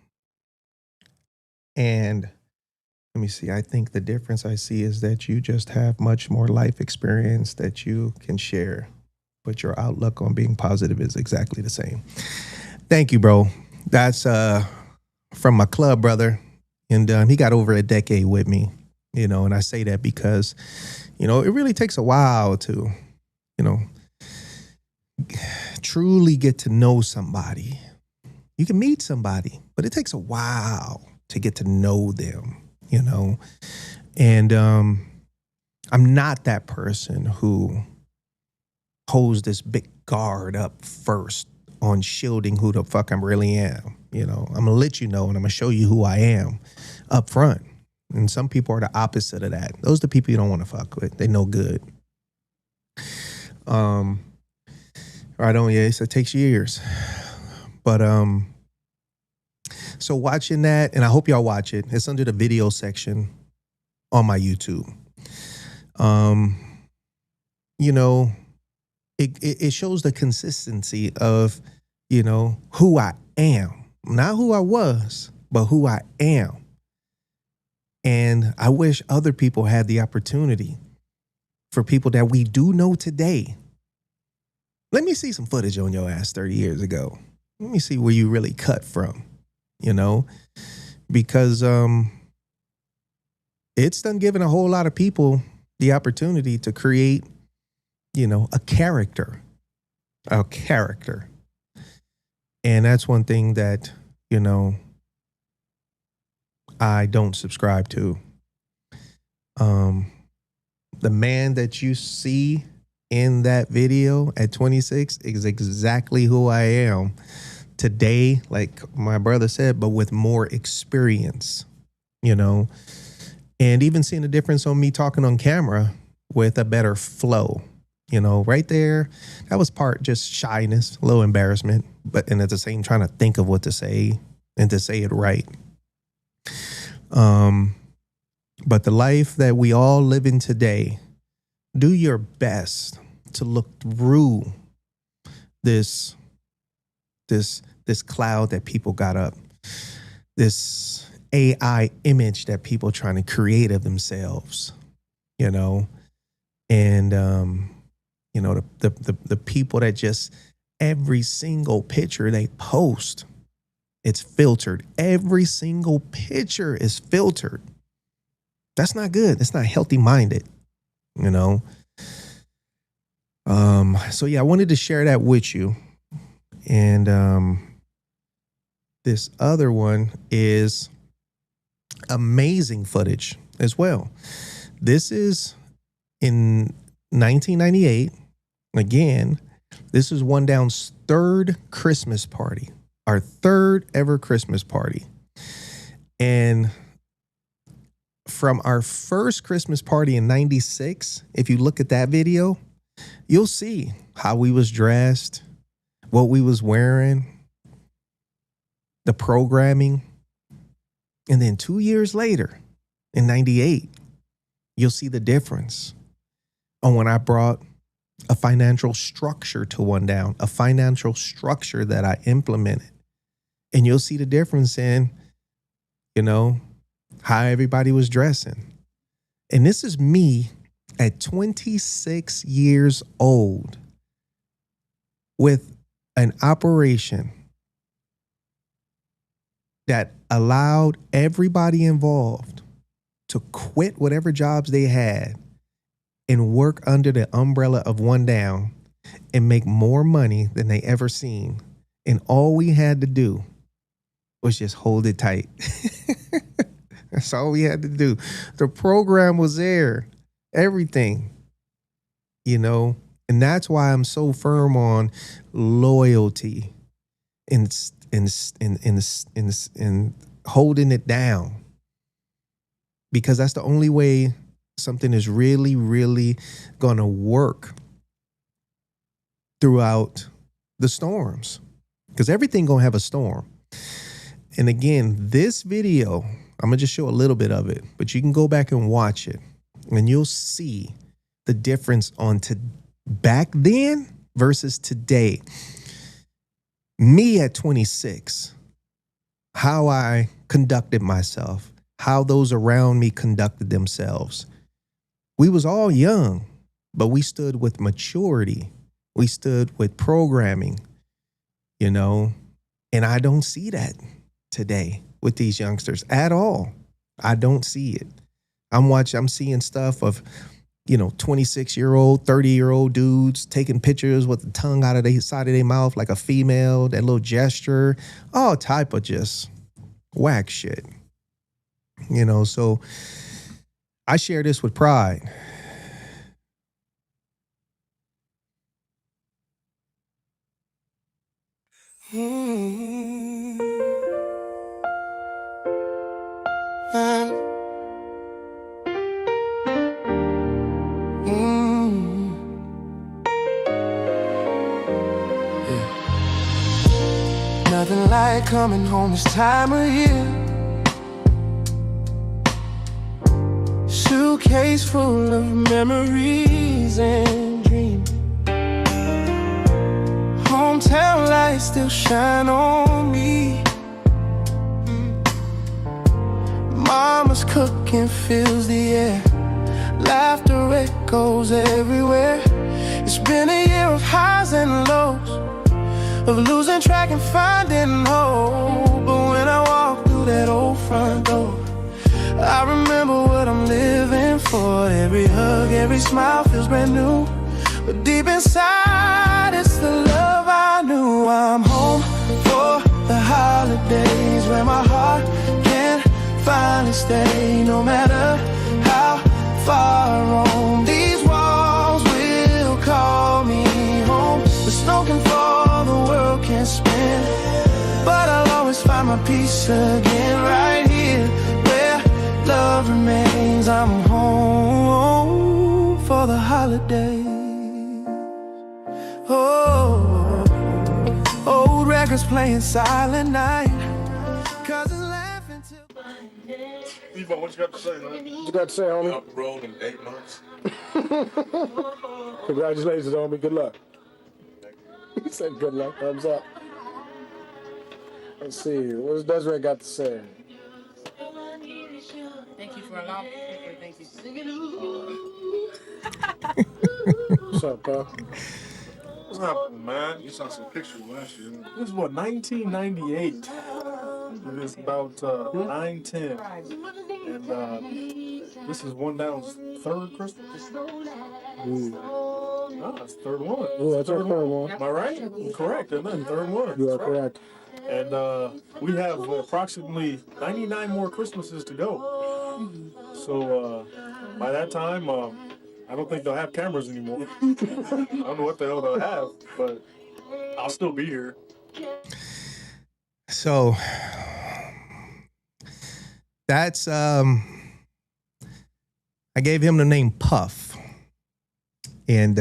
let me see. I think the difference I see is that you just have much more life experience that you can share, but your outlook on being positive is exactly the same. Thank you, bro. That's from my club brother. And he got over a decade with me, you know, and I say that because, you know, it really takes a while to, you know, truly get to know somebody. You can meet somebody, but it takes a while to get to know them. you know. And I'm not that person who holds this big guard up first on shielding who the fuck I really am. You know, I'm gonna let you know and I'm gonna show you who I am up front. And some people are the opposite of that. Those are the people you don't want to fuck with. They no good. Right on, yeah, so it takes years. But so watching that, and I hope y'all watch it. It's under the video section on my YouTube. You know, it shows the consistency of, you know, who I am. Not who I was, but who I am. And I wish other people had the opportunity, for people that we do know today. Let me see some footage on your ass 30 years ago. Let me see where you really cut from, you know, because it's done given a whole lot of people the opportunity to create, you know, a character. And that's one thing that, you know, I don't subscribe to. The man that you see in that video at 26 is exactly who I am today, like my brother said, but with more experience, you know, and even seeing the difference on me talking on camera with a better flow, you know, right there. That was part just shyness, a little embarrassment, but and at the same trying to think of what to say and to say it right. But the life that we all live in today, do your best to look through this cloud that people got up, this AI image that people trying to create of themselves, you know, and you know, the people that just every single picture they post, it's filtered. Every single picture is filtered. That's not good. That's not healthy minded, you know. So yeah, I wanted to share that with you. And this other one is amazing footage as well. This is in 1998. Again, this is One Down's third Christmas party, our third ever Christmas party. And from our first Christmas party in 96, if you look at that video, you'll see how we was dressed, what we was wearing, the programming. And then 2 years later, in 98, you'll see the difference on when I brought a financial structure to One Down, a financial structure that I implemented. And you'll see the difference in, you know, how everybody was dressing. And this is me at 26 years old with an operation that allowed everybody involved to quit whatever jobs they had and work under the umbrella of One Down and make more money than they ever seen. And all we had to do was just hold it tight. That's all we had to do. The program was there, everything, you know, and that's why I'm so firm on loyalty and holding it down, because that's the only way something is really, really going to work throughout the storms, because everything going to have a storm. And again, this video, I'm going to just show a little bit of it, but you can go back and watch it and you'll see the difference on back then versus today. Me at 26, how I conducted myself, how those around me conducted themselves. We was all young, but we stood with maturity. We stood with programming, you know, and I don't see that today with these youngsters at all. I don't see it. I'm seeing stuff of, you know, 26-year-old, 30-year-old dudes taking pictures with the tongue out of the side of their mouth like a female, that little gesture, all type of just whack shit. You know, so I share this with pride. Nothing like coming home this time of year. Suitcase full of memories and dreams. Hometown lights still shine on me. Mama's cooking fills the air. Laughter echoes everywhere. It's been a year of highs and lows, of losing track and finding hope. But when I walk through that old front door, I remember what I'm living for. Every hug, every smile feels brand new. But deep inside, it's the love I knew. I'm home for the holidays, where my heart can finally stay. No matter how far roam, these walls will call me home. The snow can fall, the world can spin, but I'll always find my peace again right here where love remains. I'm home for the holidays. Oh, old records playing Silent Night. Cousins laughing till Evo, what you got to say, man? What you got to say, homie? Up the road in 8 months. Congratulations, homie. Good luck. He said good luck. Thumbs up. Let's see. What does Desiree got to say? Thank you for allowing me. Thank you. What's up, pal? What's happening, man? You saw some pictures last year. This is what, 1998. It is about 9/10. And this is One Down's third Christmas. Ah, it's the third one. Oh, that's our third one. Am I right? I'm correct, isn't it? Third one. You are correct. And we have approximately 99 more Christmases to go. So by that time, I don't think they'll have cameras anymore. I don't know what the hell they'll have, but I'll still be here. So that's I gave him the name Puff. And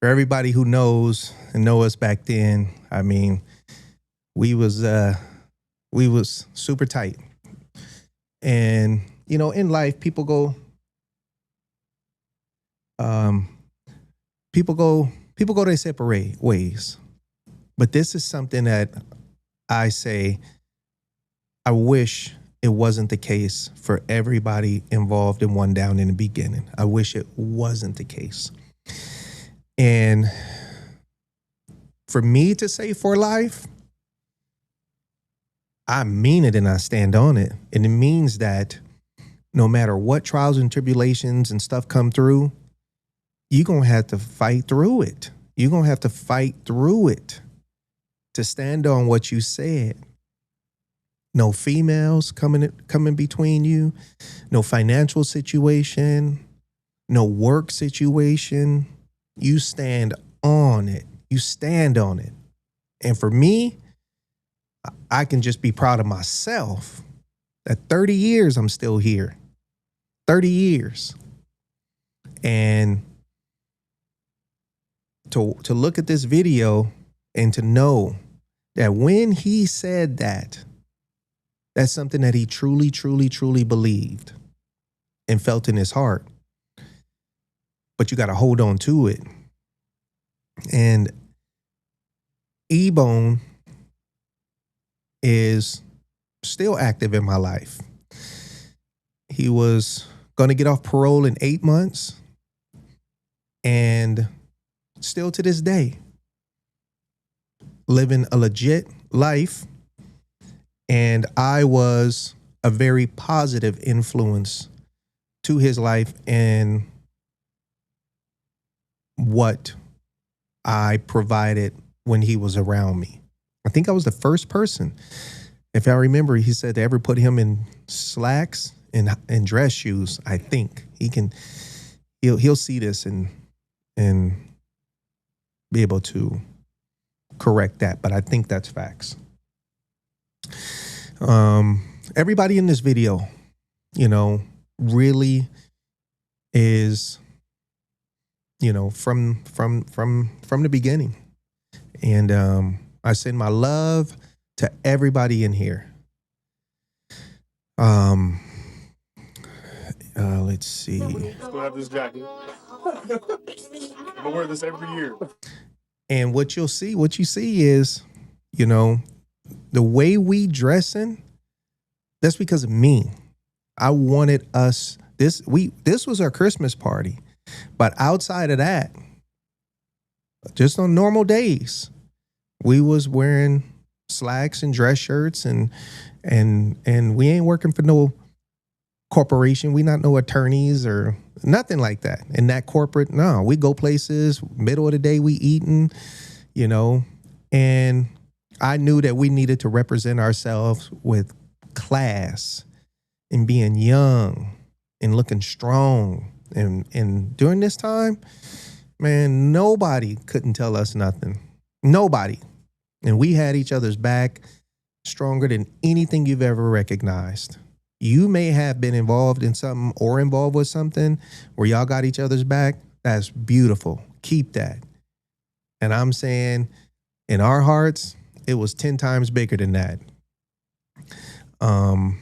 for everybody who knows and know us back then, I mean, we was super tight. And you know, in life, people go their separate ways. But this is something that I say, I wish it wasn't the case for everybody involved in One Down in the beginning. I wish it wasn't the case. And for me to say for life, I mean it and I stand on it. And it means that no matter what trials and tribulations and stuff come through, you're going to have to fight through it. You're going to have to fight through it to stand on what you said. No females coming between you, no financial situation, no work situation. You stand on it. You stand on it. And for me, I can just be proud of myself that 30 years I'm still here. 30 years. And to look at this video and to know that when he said that, that's something that he truly, truly, truly believed and felt in his heart. But you got to hold on to it. And E-Bone is still active in my life. He was going to get off parole in 8 months. And still to this day, living a legit life. And I was a very positive influence to his life and what I provided when he was around me. I think I was the first person If I remember, he said they ever put him in slacks and dress shoes. I think he'll see this and be able to correct that. But I think that's facts. Everybody in this video, really is, from the beginning. And I send my love to everybody in here. Let's see. Still have this jacket. I'm gonna wear this every year. And what you see is, the way we dressing, that's because of me. I wanted us, this was our Christmas party. But outside of that, just on normal days, we was wearing slacks and dress shirts and we ain't working for no corporation. We not no attorneys or nothing like that. And that corporate, no, we go places, middle of the day we eating, and I knew that we needed to represent ourselves with class and being young and looking strong. And during this time, man, nobody couldn't tell us nothing. Nobody. And we had each other's back stronger than anything you've ever recognized. You may have been involved in something or involved with something where y'all got each other's back. That's beautiful. Keep that. And I'm saying in our hearts, it was 10 times bigger than that. And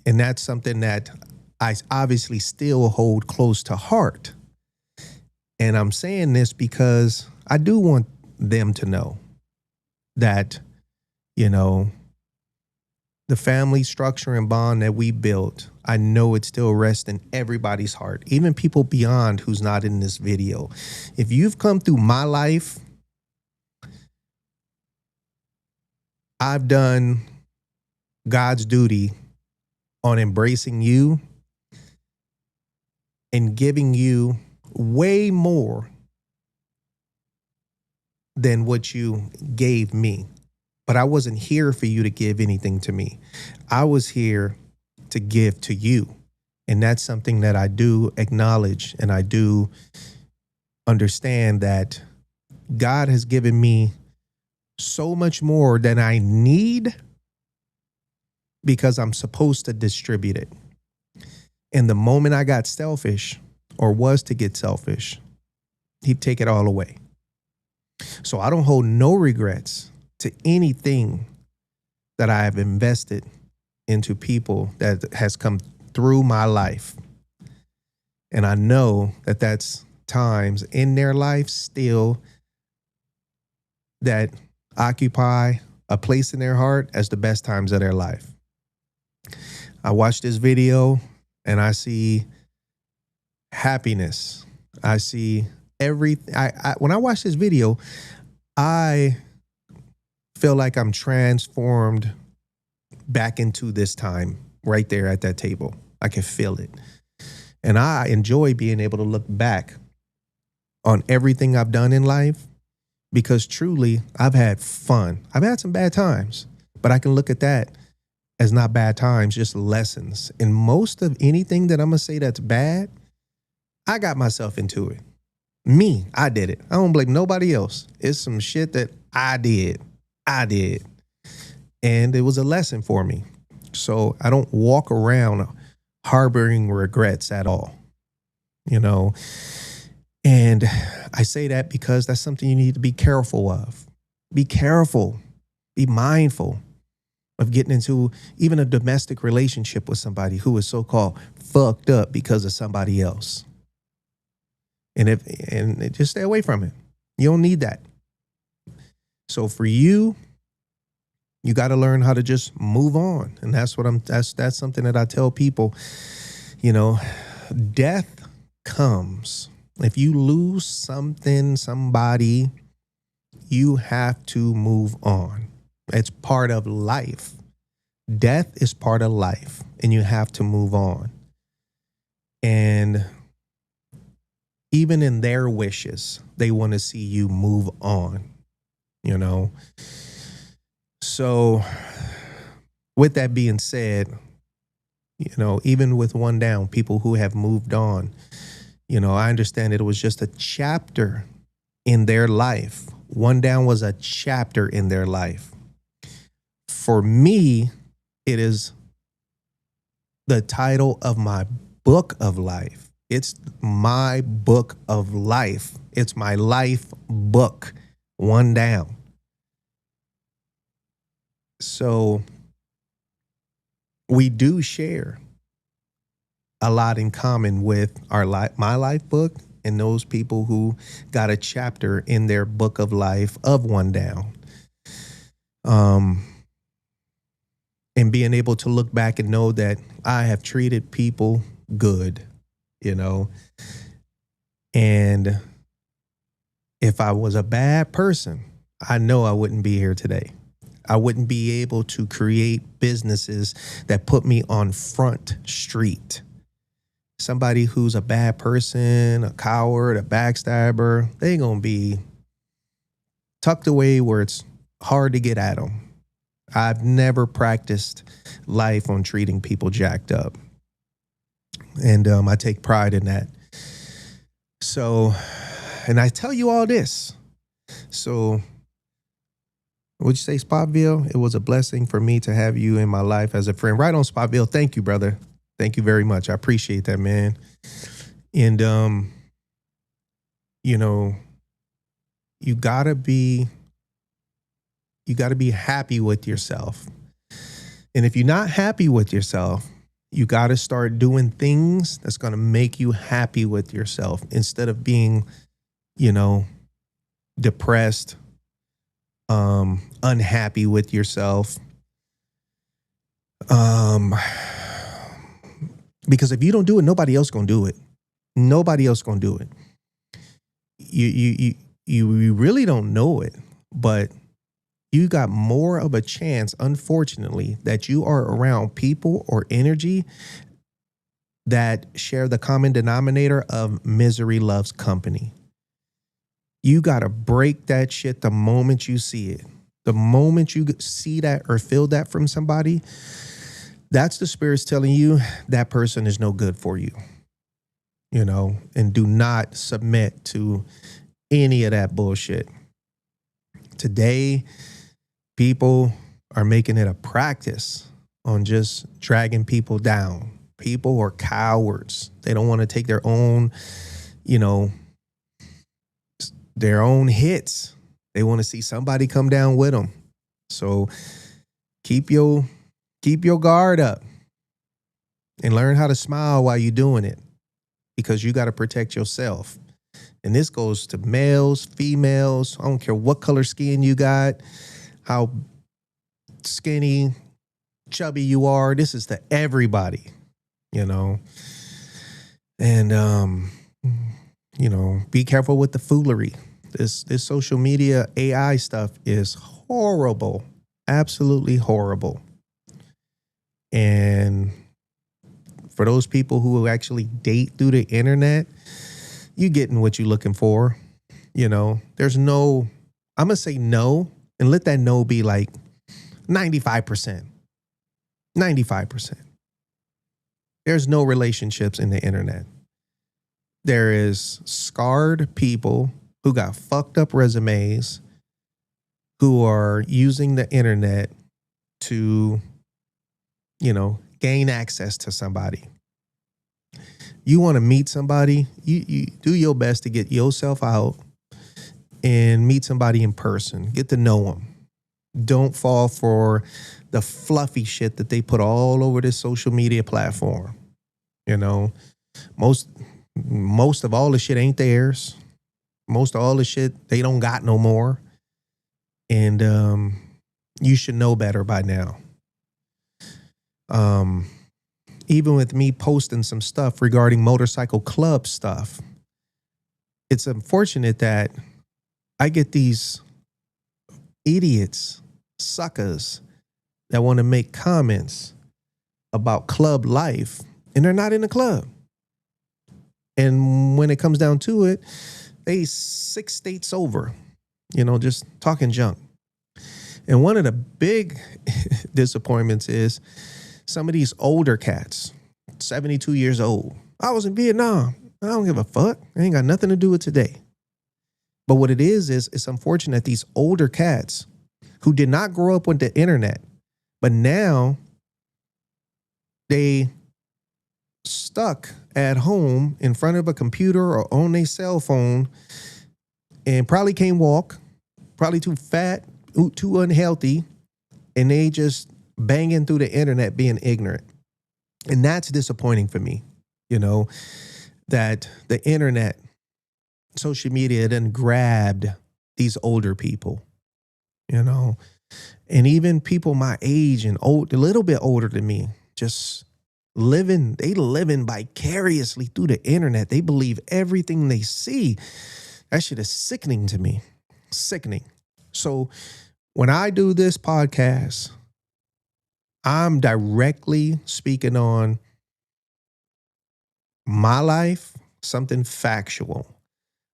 that's something that I obviously still hold close to heart. And I'm saying this because I do want them to know that, the family structure and bond that we built, I know it still rests in everybody's heart, even people beyond who's not in this video. If you've come through my life, I've done God's duty on embracing you and giving you way more than what you gave me. But I wasn't here for you to give anything to me. I was here to give to you. And that's something that I do acknowledge, and I do understand that God has given me so much more than I need because I'm supposed to distribute it. And the moment I got selfish or was to get selfish, he'd take it all away. So I don't hold no regrets to anything that I have invested into people that has come through my life. And I know that that's times in their life still that occupy a place in their heart as the best times of their life. I watch this video and I see happiness. I see everything. When I watch this video, I feel like I'm transformed back into this time right there at that table. I can feel it. And I enjoy being able to look back on everything I've done in life because truly I've had fun. I've had some bad times, but I can look at that as not bad times, just lessons. And most of anything that I'm going to say that's bad, I got myself into it. Me, I did it. I don't blame nobody else. It's some shit that I did. And it was a lesson for me. So I don't walk around harboring regrets at all, And I say that because that's something you need to be careful of. Be careful. Be mindful of getting into even a domestic relationship with somebody who is so-called fucked up because of somebody else. And just stay away from it. You don't need that. So for you, you got to learn how to just move on. And that's that's something that I tell people, death comes. If you lose something, somebody, you have to move on. It's part of life. Death is part of life, and you have to move on. And even in their wishes, they want to see you move on, So with that being said, even with one down, people who have moved on, I understand it was just a chapter in their life. One down was a chapter in their life. For me, it is the title of my book of life. It's my book of life. It's my life book, one down. So we do share a lot in common with my life book and those people who got a chapter in their book of life of one down. And being able to look back and know that I have treated people good, and if I was a bad person, I know I wouldn't be here today. I wouldn't be able to create businesses that put me on Front Street. Somebody who's a bad person, a coward, a backstabber, they gonna be tucked away where it's hard to get at them. I've never practiced life on treating people jacked up. And I take pride in that. So, and I tell you all this. So, would you say, Spotville? It was a blessing for me to have you in my life as a friend. Right on, Spotville. Thank you, brother. Thank you very much. I appreciate that, man. And, you gotta be happy with yourself. And if you're not happy with yourself, you got to start doing things that's going to make you happy with yourself instead of being, depressed, unhappy with yourself. Because if you don't do it, nobody else going to do it. Nobody else going to do it. You really don't know it, but you got more of a chance, unfortunately, that you are around people or energy that share the common denominator of misery loves company. You got to break that shit the moment you see it. The moment you see that or feel that from somebody, that's the spirits telling you that person is no good for you. And do not submit to any of that bullshit. Today, people are making it a practice on just dragging people down. People are cowards. They don't want to take their own, their own hits. They want to see somebody come down with them. So keep your guard up and learn how to smile while you're doing it, because you got to protect yourself. And this goes to males, females. I don't care what color skin you got, how skinny, chubby you are. This is to everybody, And, be careful with the foolery. This social media AI stuff is horrible, absolutely horrible. And for those people who actually date through the internet, you getting what you're looking for. There's no, I'm going to say no, and let that no be like 95%. 95%. There's no relationships in the internet. There is scarred people who got fucked up resumes, who are using the internet to, gain access to somebody. You want to meet somebody, you do your best to get yourself out and meet somebody in person. Get to know them. Don't fall for the fluffy shit that they put all over this social media platform. Most of all the shit ain't theirs. Most of all the shit they don't got no more. And you should know better by now. Even with me posting some stuff regarding motorcycle club stuff, it's unfortunate that I get these idiots, suckers, that want to make comments about club life, and they're not in the club. And when it comes down to it, they 6 states over, just talking junk. And one of the big disappointments is some of these older cats, 72 years old. I was in Vietnam. I don't give a fuck. I ain't got nothing to do with today. But what it is it's unfortunate these older cats who did not grow up with the internet, but now they stuck at home in front of a computer or on their cell phone and probably can't walk, probably too fat, too unhealthy, and they just banging through the internet being ignorant. And that's disappointing for me, you know, that the internet, social media then grabbed these older people, you know, and even people my age and old, a little bit older than me, just living vicariously through the internet. They believe everything they see. That shit is sickening to me. Sickening. So when I do this podcast, I'm directly speaking on my life, something factual.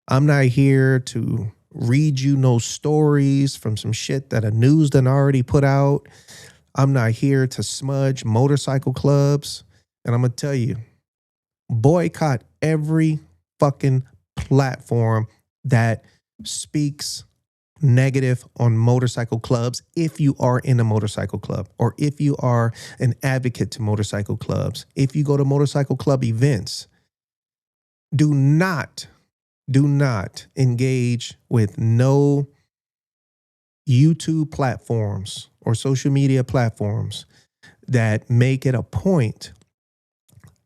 I'm not here to read you no stories from some shit that a news done already put out. I'm not here to smudge motorcycle clubs. And I'm going to tell you, boycott every fucking platform that speaks negative on motorcycle clubs if you are in a motorcycle club or if you are an advocate to motorcycle clubs. If you go to motorcycle club events, do not engage with no YouTube platforms or social media platforms that make it a point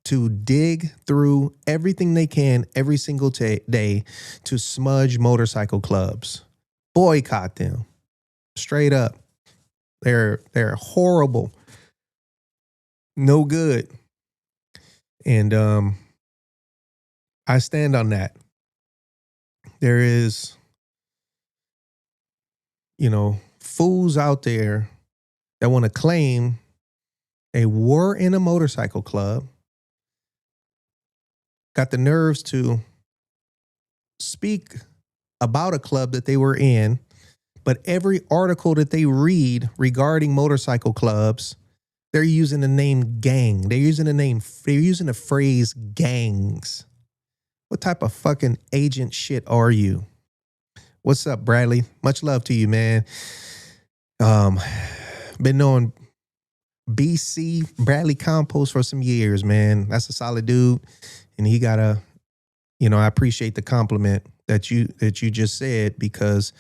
to dig through everything they can every single day to smudge motorcycle clubs. Boycott them. Straight up. They're horrible. No good. And I stand on that. There is, you know, fools out there that want to claim they were in a motorcycle club, got the nerves to speak about a club that they were in, but every article that they read regarding motorcycle clubs, they're using the name gang. They're using the phrase gangs. What type of fucking agent shit are you? What's up, Bradley? Much love to you, man. Been knowing BC Bradley Compost for some years, man. That's a solid dude. And he got I appreciate the compliment that you just said, because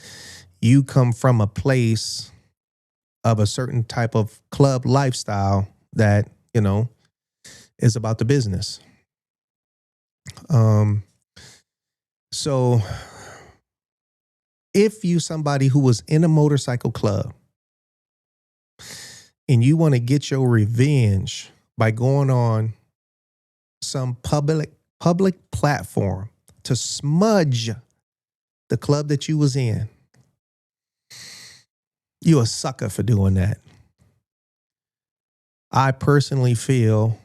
you come from a place of a certain type of club lifestyle that, you know, is about the business. So if you somebody who was in a motorcycle club and you want to get your revenge by going on some public platform to smudge the club that you was in, you a sucker for doing that. I personally feel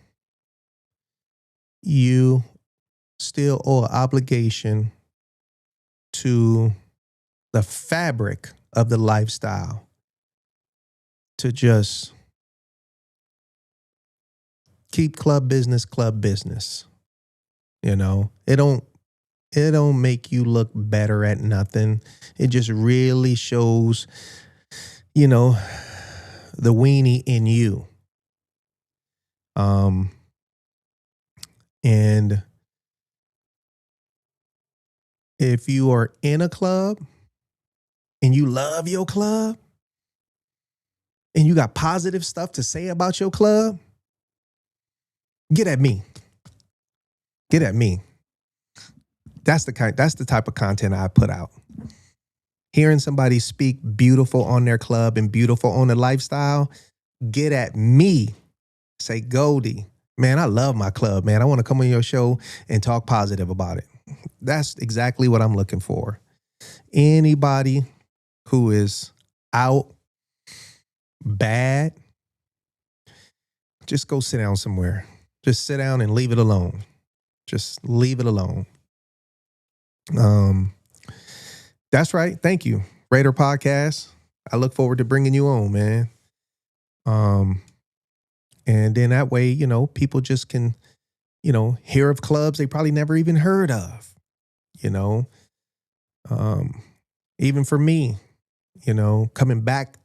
you still owe an obligation to the fabric of the lifestyle to just keep club business. You know, it don't make you look better at nothing. It just really shows, you know, the weenie in you. And if you are in a club and you love your club and you got positive stuff to say about your club, get at me. Get at me. That's the type of content I put out. Hearing somebody speak beautiful on their club and beautiful on the lifestyle, get at me. Say, Goldie, man, I love my club, man. I want to come on your show and talk positive about it. That's exactly what I'm looking for. Anybody who is out bad, just go sit down somewhere. Just sit down and leave it alone. Just leave it alone. That's right. Thank you. Raider Podcast. I look forward to bringing you on, man. And then that way, people just can, hear of clubs they probably never even heard of, even for me, coming back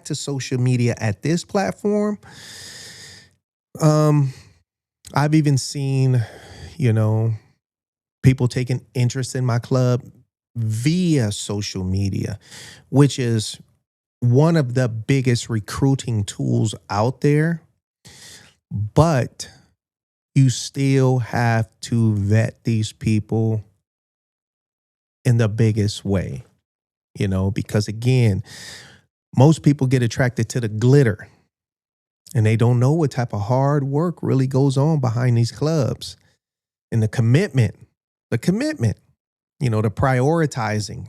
to social media at this platform. I've even seen, people taking interest in my club via social media, which is one of the biggest recruiting tools out there. But you still have to vet these people in the biggest way, because again, most people get attracted to the glitter and they don't know what type of hard work really goes on behind these clubs and the commitment, the prioritizing,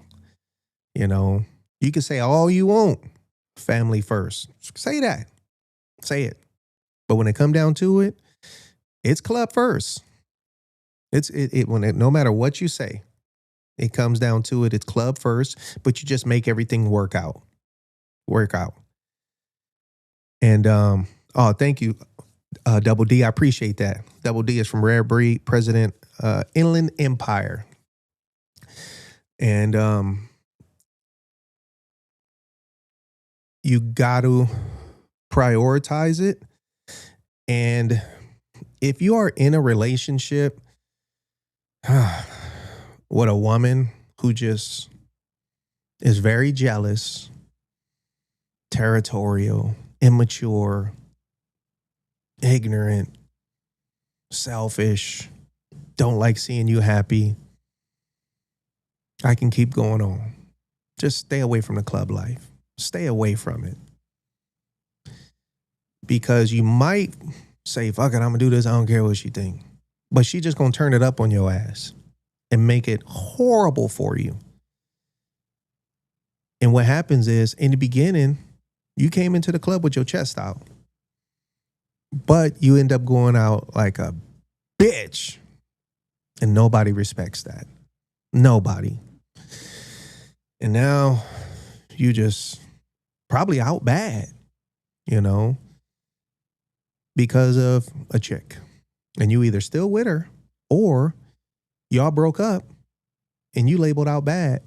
you can say all you want, family first. Say that. Say it. But when it come down to it, it's club first. No matter what you say, it comes down to it. It's club first, but you just make everything work out. And thank you, Double D. I appreciate that. Double D is from Rare Breed, President, Inland Empire. And you got to prioritize it. And if you are in a relationship with a woman who just is very jealous, territorial, immature, ignorant, selfish, don't like seeing you happy, I can keep going on. Just stay away from the club life. Stay away from it. Because you might say, fuck it, I'm going to do this. I don't care what she think. But she just going to turn it up on your ass and make it horrible for you. And what happens is, in the beginning, you came into the club with your chest out. But you end up going out like a bitch. And nobody respects that. Nobody. And now you just probably out bad, because of a chick. And you either still with her or y'all broke up and you labeled out bad,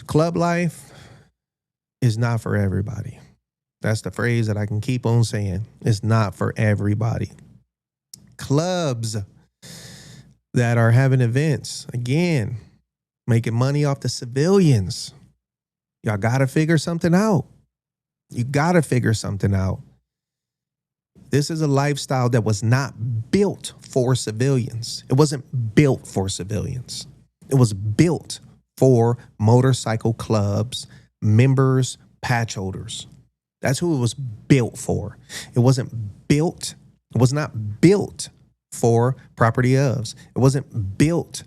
Club life is not for everybody. That's the phrase that I can keep on saying. It's not for everybody. Clubs that are having events, again, making money off the civilians. Y'all got to figure something out. You got to figure something out. This is a lifestyle that was not built for civilians. It wasn't built for civilians. It was built for motorcycle clubs, members, patch holders. That's who it was built for. It was not built for property ofs. It wasn't built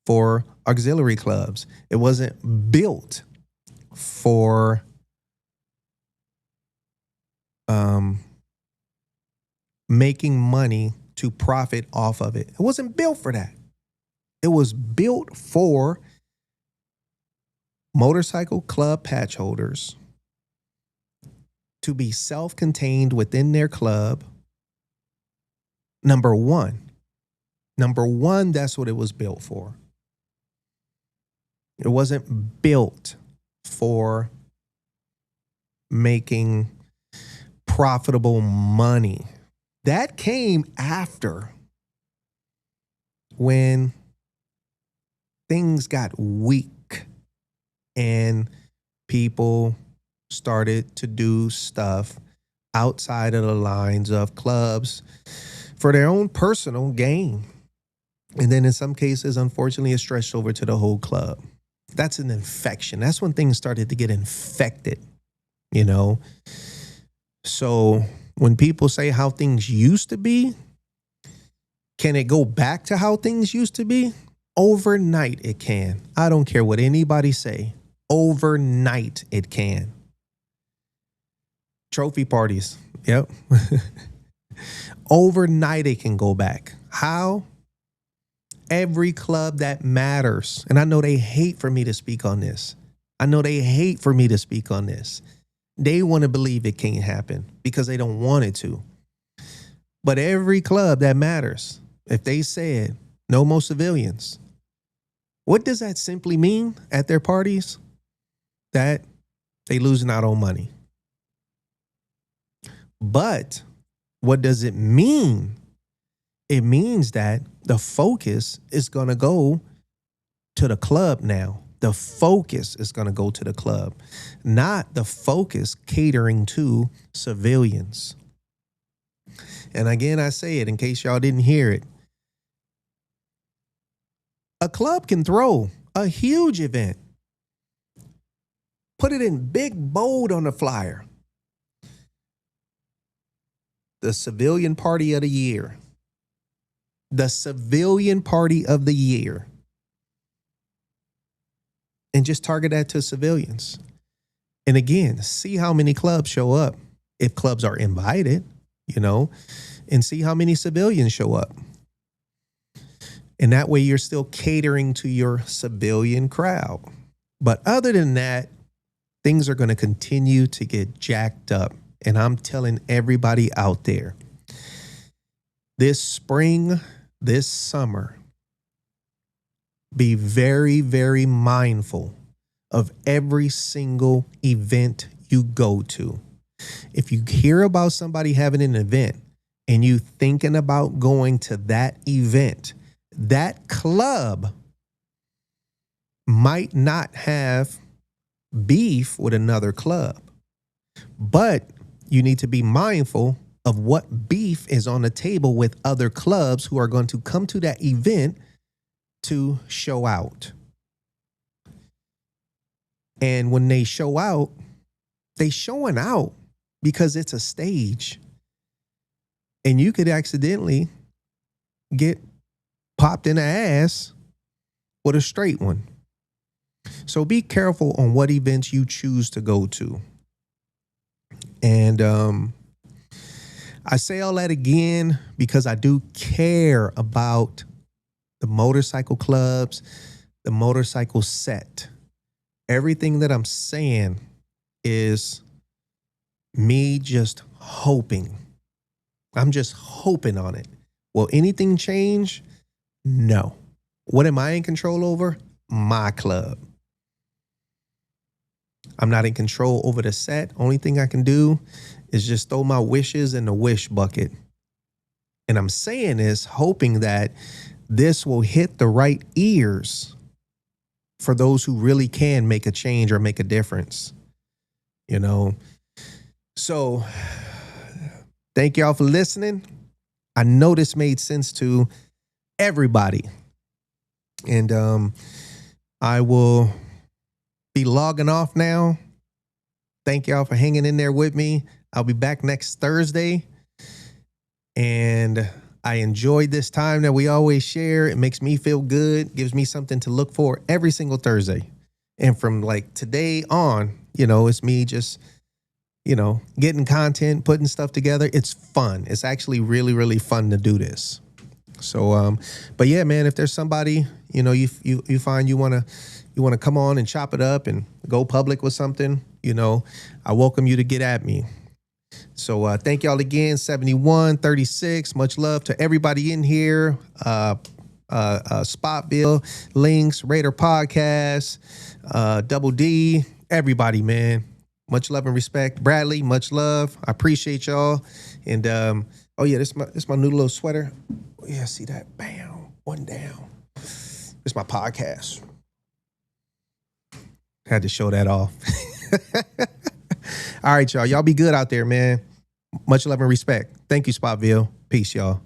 for auxiliary clubs. It wasn't built for making money to profit off of it. It wasn't built for that. It was built for motorcycle club patch holders to be self-contained within their club. Number one, that's what it was built for. It wasn't built for making profitable money. That came after, when things got weak and people started to do stuff outside of the lines of clubs for their own personal gain. And then in some cases, unfortunately, it stretched over to the whole club. That's an infection. That's when things started to get infected, So when people say how things used to be, can it go back to how things used to be? Overnight, it can. I don't care what anybody say. Overnight, it can. Trophy parties. Yep. Overnight, it can go back. How? Every club that matters, and I know they hate for me to speak on this. I know they hate for me to speak on this. They want to believe it can't happen because they don't want it to. But every club that matters, if they said no more civilians, what does that simply mean at their parties? That they losing out on money. But what does it mean? It means that the focus is going to go to the club now. The focus is going to go to the club, not the focus catering to civilians. And again, I say it in case y'all didn't hear it. A club can throw a huge event. Put it in big bold on the flyer. The civilian party of the year. The civilian party of the year. And just target that to civilians. And again, see how many clubs show up. If clubs are invited, and see how many civilians show up. And that way you're still catering to your civilian crowd. But other than that, things are going to continue to get jacked up. And I'm telling everybody out there, this spring, this summer, be very, very mindful of every single event you go to. If you hear about somebody having an event and you thinking about going to that event, that club might not have beef with another club, but you need to be mindful of what beef is on the table with other clubs who are going to come to that event to show out. And when they show out, they showing out because it's a stage. And you could accidentally get popped in the ass with a straight one. So be careful on what events you choose to go to. And I say all that again because I do care about the motorcycle clubs, the motorcycle set. Everything that I'm saying is me just hoping. I'm just hoping on it. Will anything change? No. What am I in control over? My club. I'm not in control over the set. Only thing I can do is just throw my wishes in the wish bucket. And I'm saying this, hoping that this will hit the right ears for those who really can make a change or make a difference. So thank y'all for listening. I know this made sense to everybody. And I will be logging off now. Thank y'all for hanging in there with me. I'll be back next Thursday. And I enjoyed this time that we always share. It makes me feel good, gives me something to look for every single Thursday. And from like today on, it's me just, getting content, putting stuff together. It's fun. It's actually really, really fun to do this. So, but yeah, man, if there's somebody, you find you want to come on and chop it up and go public with something, I welcome you to get at me. So thank y'all again, 7136. Much love to everybody in here. Spotville, Links, Raider Podcast, Double D, everybody, man. Much love and respect. Bradley, much love. I appreciate y'all. And oh yeah, this my new little sweater. Oh, yeah, see that? Bam, one down. This my podcast. Had to show that off. All right, y'all. Y'all be good out there, man. Much love and respect. Thank you, Spotville. Peace, y'all.